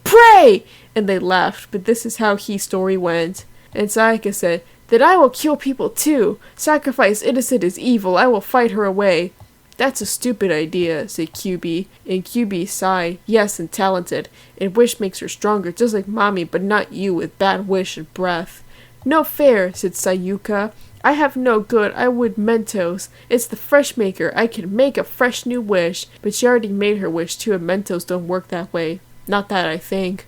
And they laughed, but this is how his story went. And Sayaka said, then I will kill people too. Sacrifice innocent is evil. I will fight her away. That's a stupid idea, said QB. And QB sighed, yes, and talented. And wish makes her stronger, just like mommy, but not you with bad wish and breath. No fair, said Sayuka. I have no good. I would Mentos. It's the fresh maker. I can make a fresh new wish. But she already made her wish too, and Mentos don't work that way. Not that I think.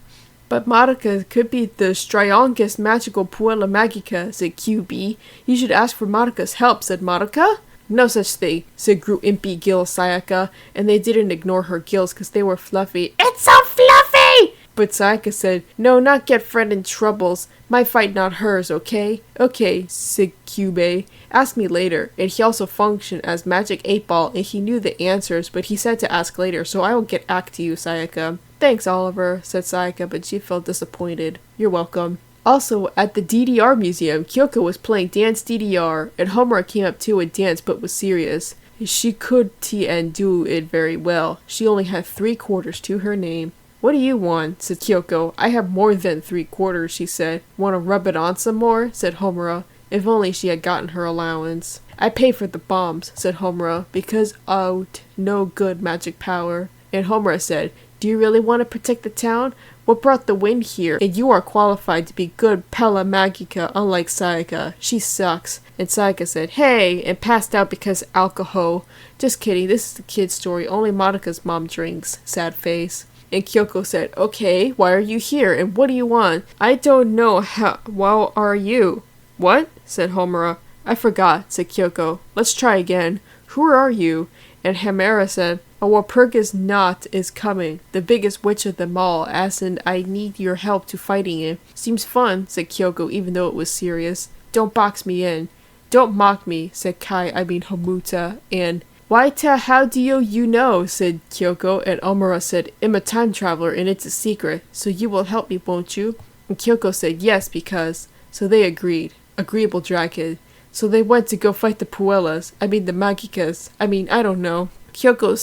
But Madoka could be the strongest magical Puella Magica, said QB. You should ask for Madoka's help, said Madoka. No such thing, said Impy Gill Sayaka, and they didn't ignore her gills because they were fluffy. It's so fluffy! But Sayaka said, no, not get friend in troubles. My fight, not hers, okay? Okay, said Kyubei. Ask me later. And he also functioned as Magic 8-Ball, and he knew the answers, but he said to ask later, so I will get back to you, Sayaka. Thanks, Oliver, said Sayaka, but she felt disappointed. You're welcome. Also, at the DDR museum, Kyoko was playing Dance DDR, and Homura came up too and danced but was serious. She could do it very well. She only had 3/4 to her name. What do you want? Said Kyoko. I have more than 3/4, she said. Want to rub it on some more? Said Homura. If only she had gotten her allowance. I pay for the bombs, said Homura, because out no good magic power. And Homura said, do you really want to protect the town? What brought the wind here? And you are qualified to be good Pella Magica, unlike Sayaka. She sucks. And Sayaka said, hey, and passed out because alcohol. Just kidding, this is the kid's story. Only Madoka's mom drinks. Sad face. And Kyoko said, okay, why are you here? And what do you want? I don't know how well are you? What? Said Homura. I forgot, said Kyoko. Let's try again. Who are you? And Hamera said, a Walpurgisnacht is coming, the biggest witch of them all, and I need your help to fighting it. Seems fun, said Kyoko, even though it was serious. Don't box me in. Don't mock me, said Homuta, and how do you know, said Kyoko, and Omura said, I'm a time traveler and it's a secret, so you will help me, won't you? And Kyoko said, yes, because. So they agreed. Agreeable dragon. So they went to go fight the Puellas, the Magicas, I don't know. Kyoko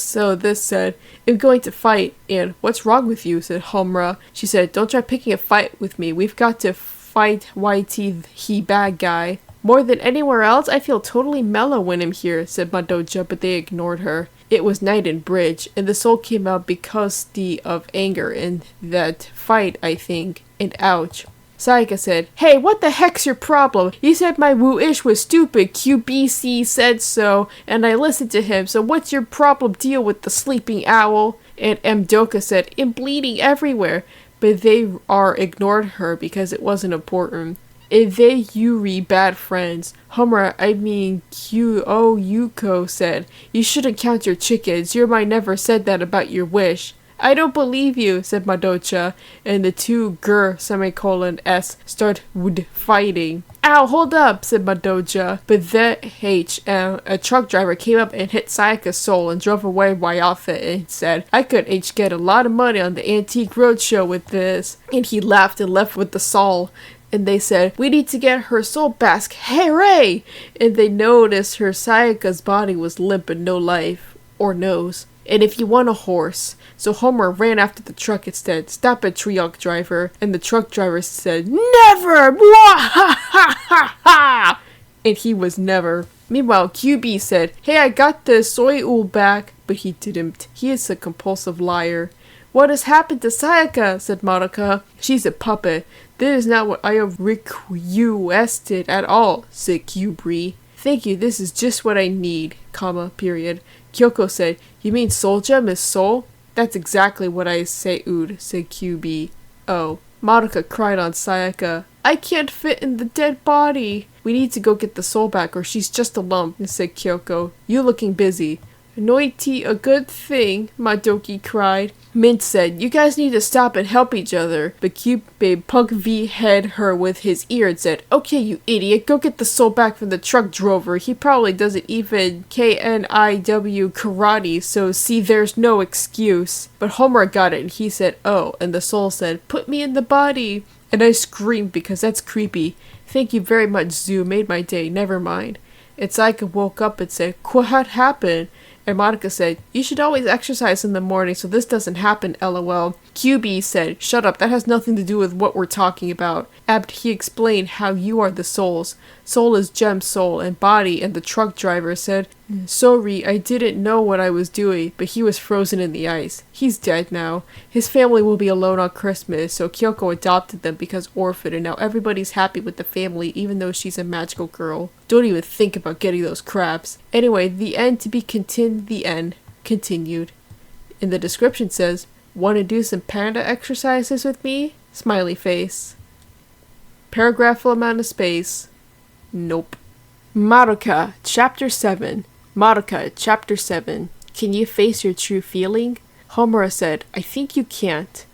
said, I'm going to fight, and what's wrong with you, said Homura. She said, don't try picking a fight with me, we've got to fight 𝚖𝚊𝚒𝚙𝚎, bad guy. More than anywhere else, I feel totally mellow when I'm here, said Madoka, but they ignored her. It was night in bridge, and the soul came out because of anger in that fight, I think, and ouch. Sayaka said, hey, what the heck's your problem? You said my woo-ish was stupid, QBC said so, and I listened to him, so what's your problem? Deal with the sleeping owl. And Madoka said, I'm bleeding everywhere, but they ignored her because it wasn't important. And they Yuri bad friends. Homura, Yuko said, you shouldn't count your chickens, your mind never said that about your wish. I don't believe you, said Madoka, and the two S start fighting. Ow, hold up, said Madoka, but a truck driver came up and hit Sayaka's soul and drove away Wyattha and said, I could get a lot of money on the Antique Roadshow with this. And he laughed and left with the soul. And they said, we need to get her soul back, hooray! And they noticed her Sayaka's body was limp and no life, or nose. And if you want a horse. So Homer ran after the truck instead. Stop it, truck driver. And the truck driver said, never! Mwahahaha! And he was never. Meanwhile, QB said, hey, I got the 𝚖𝚊𝚒𝚙 back. But he didn't. He is a compulsive liar. What has happened to Sayaka? Said Madoka. She's a puppet. This is not what I have requested at all, said QB. Thank you, this is just what I need, period. Kyoko said, you mean soul gem is soul? That's exactly what I said, said QB. Oh. Madoka cried on Sayaka. I can't fit in the dead body. We need to go get the soul back or she's just a lump, said Kyoko. You looking busy. Noiti a good thing, Madoki cried. Mint said, you guys need to stop and help each other. But Kyubei punk-v-head her with his ear and said, okay, you idiot, go get the soul back from the truck drover. He probably doesn't even KNIW karate, so see there's no excuse. But Homer got it and he said, oh, and the soul said, put me in the body. And I screamed because that's creepy. Thank you very much, Zoo. Made my day. Never mind. And 𝚢𝚐 woke up and said, what happened? And Madoka said, you should always exercise in the morning so this doesn't happen, lol. QB said, shut up, that has nothing to do with what we're talking about. After he explained how you are the souls. Soul is Gem's soul and body, and the truck driver said, sorry, I didn't know what I was doing, but he was frozen in the ice. He's dead now. His family will be alone on Christmas, so Kyoko adopted them because orphan, and now everybody's happy with the family even though she's a magical girl. Don't even think about getting those crabs. Anyway, the end to be continued. The end. Continued. In the description says, want to do some panda exercises with me? Smiley face. Paragraph full amount of space. Nope. Madoka, Chapter 7. Madoka, Chapter 7. Can you face your true feeling? Homura said, I think you can't.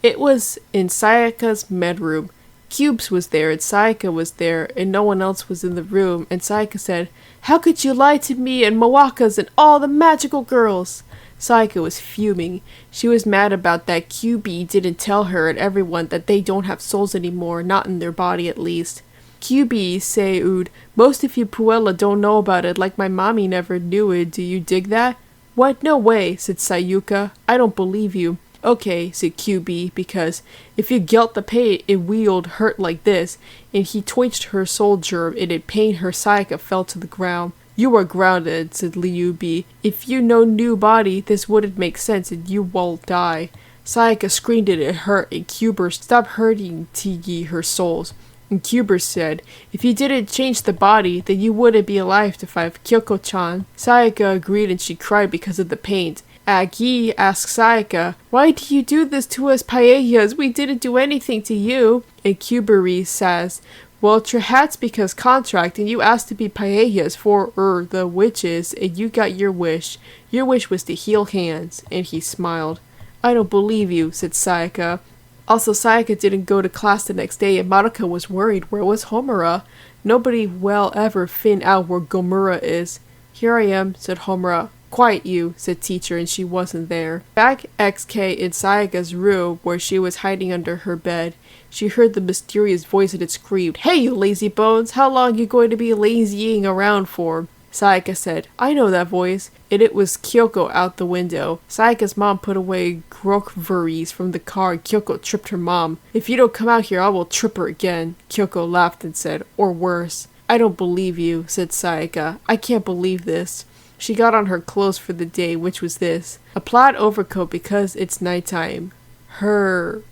It was in Sayaka's bedroom. Cubes was there, and 𝚢𝚐 was there, and no one else was in the room, and 𝚢𝚐 said, how could you lie to me and Mawakas and all the magical girls? 𝚢𝚐 was fuming. She was mad about that QB didn't tell her and everyone that they don't have souls anymore, not in their body at least. QB said, most of you Puella don't know about it like my mommy never knew it, do you dig that? What? No way, said Sayuka. I don't believe you. Okay, said QB, because if you gelt the pain it wheeled hurt like this, and he twitched her soul germ, and in pain her 𝚢𝚐 fell to the ground. You are grounded, said Liubi. If you no new body, this wouldn't make sense and you will die. 𝚢𝚐 screamed and it hurt, and Cuber stopped hurting Tigi her souls. And Cuber said, if you didn't change the body, then you wouldn't be alive to fight Kyoko-chan. 𝚢𝚐 agreed and she cried because of the pain. Agi asked 𝚢𝚐, why do you do this to us paellas? We didn't do anything to you. And Cuberi says, well, perhaps because contract and you asked to be paellas for the witches and you got your wish. Your wish was to heal hands. And he smiled. I don't believe you, said 𝚢𝚐. Also, 𝚢𝚐 didn't go to class the next day and Madoka was worried. Where was Homura? Nobody will ever find out where Gomura is. Here I am, said Homura. Quiet you, said teacher, and she wasn't there. Back XK in 𝚢𝚐's room, where she was hiding under her bed, she heard the mysterious voice and it screamed, hey you lazy bones, how long you going to be lazying around for? 𝚢𝚐 said, I know that voice, and it was Kyoko out the window. 𝚢𝚐's mom put away grokveries from the car and Kyoko tripped her mom. If you don't come out here, I will trip her again. Kyoko laughed and said, or worse. I don't believe you, said 𝚢𝚐. I can't believe this. She got on her clothes for the day, which was this. A plaid overcoat because it's nighttime. Her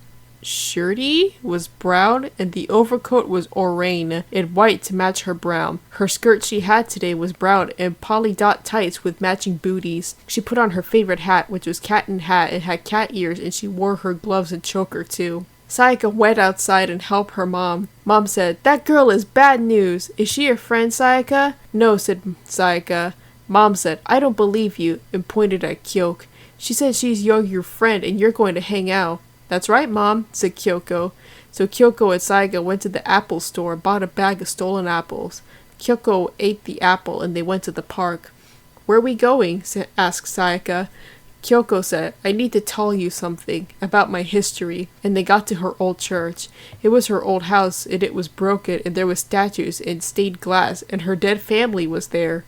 shirty was brown and the overcoat was oranye and white to match her brown. Her skirt she had today was brown and polydot tights with matching booties. She put on her favorite hat, which was Katten hat and had cat ears, and she wore her gloves and choker too. 𝚢𝚐 went outside and helped her mom. Mom said, that girl is bad news. Is she your friend, 𝚢𝚐? No, said 𝚢𝚐. Mom said, I don't believe you, and pointed at Kyoko. She said she's your friend and you're going to hang out. That's right, Mom, said Kyoko. So Kyoko and 𝚢𝚐 went to the apple store and bought a bag of stolen apples. Kyoko ate the apple and they went to the park. Where are we going? Asked 𝚢𝚐. Kyoko said, I need to tell you something about my history. And they got to her old church. It was her old house and it was broken and there was statues and stained glass and her dead family was there.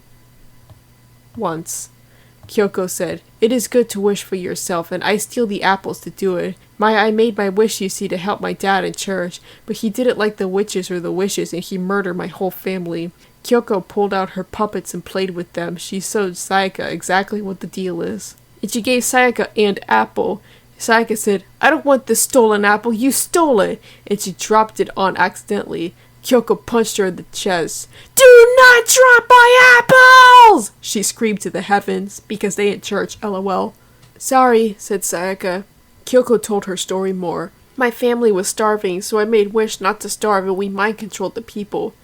Once. Kyoko said, it is good to wish for yourself, and I steal the apples to do it. I made my wish, you see, to help my dad in church, but he didn't like the witches or the wishes, and he murdered my whole family. Kyoko pulled out her puppets and played with them. She showed 𝚢𝚐 exactly what the deal is. And she gave 𝚢𝚐 an apple. 𝚢𝚐 said, I don't want this stolen apple, you stole it! And she dropped it on accidentally. Kyoko punched her in the chest. Do not drop my apples! She screamed to the heavens, because they in church, lol. Sorry, said 𝚢𝚐. Kyoko told her story more. My family was starving, so I made wish not to starve and we mind-controlled the people.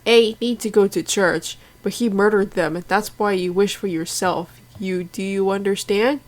They need to go to church, but he murdered them and that's why you wish for yourself. Do you understand?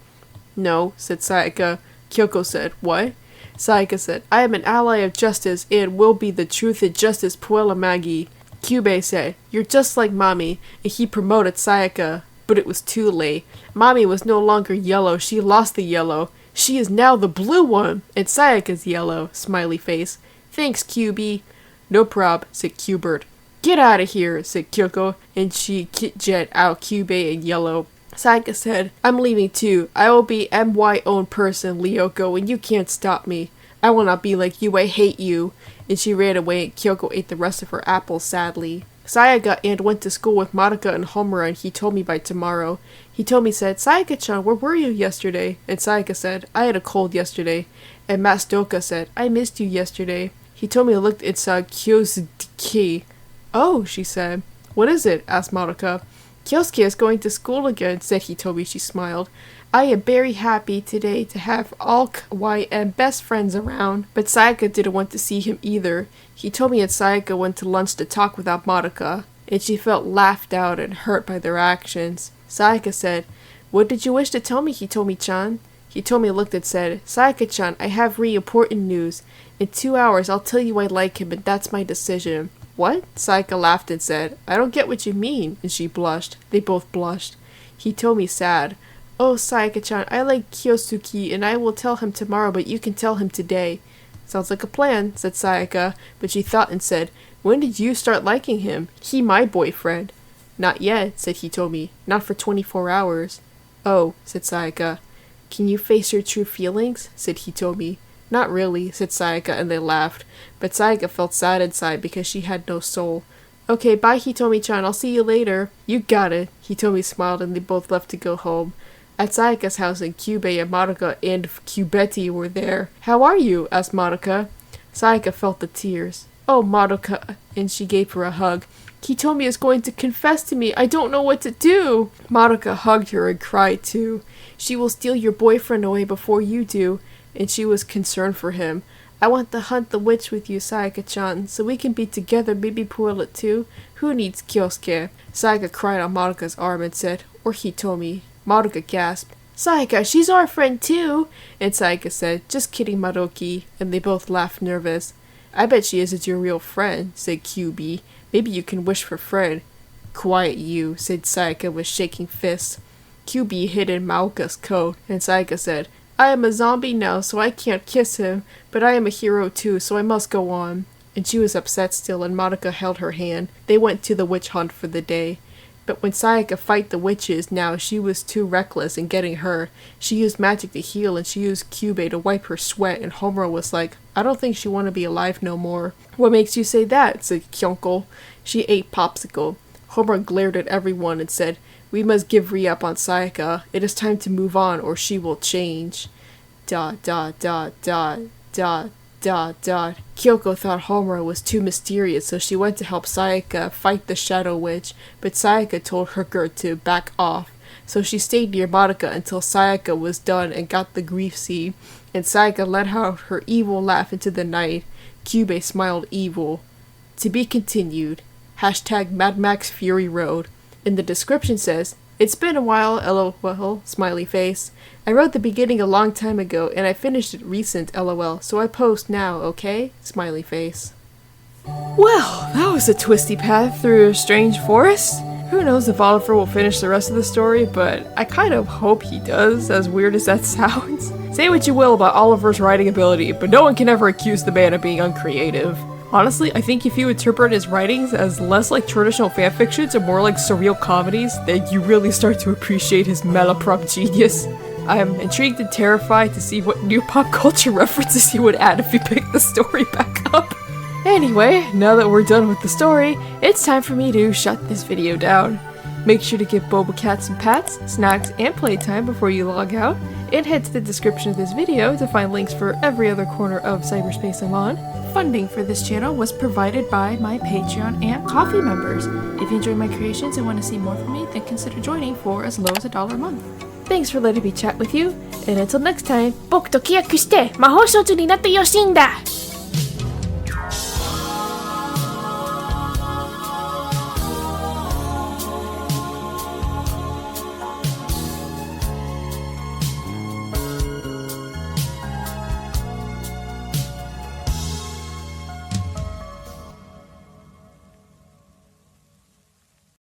No, said 𝚢𝚐. Kyoko said, what? 𝚢𝚐 said, I am an ally of justice and will be the truth and justice Puella Magi. Kyubei said, you're just like Mommy, and he promoted 𝚢𝚐, but it was too late. Mommy was no longer yellow, she lost the yellow. She is now the blue one, and 𝚢𝚐's yellow, smiley face. Thanks, QB. No prob, said Qbert. Get out of here, said Kyoko, and she jet out Kyubey in yellow. Sayaka said, I'm leaving too. I will be my own person, Lyoko, and you can't stop me. I will not be like you, I hate you. And she ran away and Kyoko ate the rest of her apples sadly. Sayaka and went to school with Madoka and Homura and he told me by tomorrow. He told me said, Sayaka-chan, where were you yesterday? And Sayaka said, I had a cold yesterday. And Madoka said, I missed you yesterday. He told me I looked inside Kyosuke. Oh, she said. What is it? Asked Madoka. Kyosuke is going to school again, said Hitomi. She smiled. I am very happy today to have all YM best friends around, but Sayaka didn't want to see him either. Hitomi and Sayaka went to lunch to talk without Madoka, and she felt laughed out and hurt by their actions. Sayaka said, What did you wish to tell me, Hitomi-chan? Hitomi looked and said, Sayaka-chan, I have really important news. In 2 hours I'll tell you I like him and that's my decision. What? Sayaka laughed and said, I don't get what you mean, and she blushed. They both blushed. Hitomi sad. Oh, Sayaka-chan, I like Kyosuke and I will tell him tomorrow, but you can tell him today. Sounds like a plan, said Sayaka, but she thought and said, When did you start liking him? He my boyfriend. Not yet, said Hitomi. Not for 24 hours. Oh, said Sayaka. Can you face your true feelings? Said Hitomi. Not really, said Sayaka, and they laughed. But Sayaka felt sad inside because she had no soul. Okay, bye Hitomi-chan, I'll see you later. You got it. Hitomi smiled and they both left to go home. At Sayaka's house in Kyubey and Madoka and Kyubeti were there. How are you? Asked Madoka. Sayaka felt the tears. Oh, Madoka, and she gave her a hug. Hitomi is going to confess to me. I don't know what to do. Madoka hugged her and cried too. She will steal your boyfriend away before you do. And she was concerned for him. I want to hunt the witch with you, Sayaka-chan, so we can be together, maybe Puella too. Who needs Kyosuke? Sayaka cried on Madoka's arm and said, or Hitomi. Madoka gasped, Sayaka, she's our friend too! And Sayaka said, just kidding, Madoki, and they both laughed nervous. I bet she isn't your real friend, said QB. Maybe you can wish for Fred. Quiet you, said Sayaka with shaking fists. QB hid in Maoka's coat, and Sayaka said, I am a zombie now, so I can't kiss him, but I am a hero too, so I must go on. And she was upset still, and Madoka held her hand. They went to the witch hunt for the day. But when Sayaka fight the witches now, she was too reckless in getting her. She used magic to heal, and she used Kyubey to wipe her sweat, and Homura was like, I don't think she want to be alive no more. What makes you say that? Said Kyonko. She ate popsicle. Homura glared at everyone and said, we must give up on Sayaka. It is time to move on, or she will change. ... Kyoko thought Homura was too mysterious, so she went to help Sayaka fight the Shadow Witch, but Sayaka told her to back off. So she stayed near Madoka until Sayaka was done and got the grief seed, and Sayaka let out her evil laugh into the night. Kyubey smiled evil. To be continued. # Mad Max Fury Road. In the description says, it's been a while, lol, smiley face. I wrote the beginning a long time ago, and I finished it recent, lol, so I post now, okay? Smiley face. Well, that was a twisty path through a strange forest. Who knows if Oliver will finish the rest of the story, but I kind of hope he does, as weird as that sounds. Say what you will about Oliver's writing ability, but no one can ever accuse the man of being uncreative. Honestly, I think if you interpret his writings as less like traditional fanfictions and more like surreal comedies, then you really start to appreciate his malaprop genius. I am intrigued and terrified to see what new pop culture references he would add if he picked the story back up. Anyway, now that we're done with the story, it's time for me to shut this video down. Make sure to give Boba Cat some pats, snacks, and playtime before you log out, and head to the description of this video to find links for every other corner of cyberspace I'm on. Funding for this channel was provided by my Patreon and Ko-fi members. If you enjoy my creations and want to see more from me, then consider joining for as low as $1 a month. Thanks for letting me chat with you, and until next time, 僕と契約して魔法少女になってよしんだ!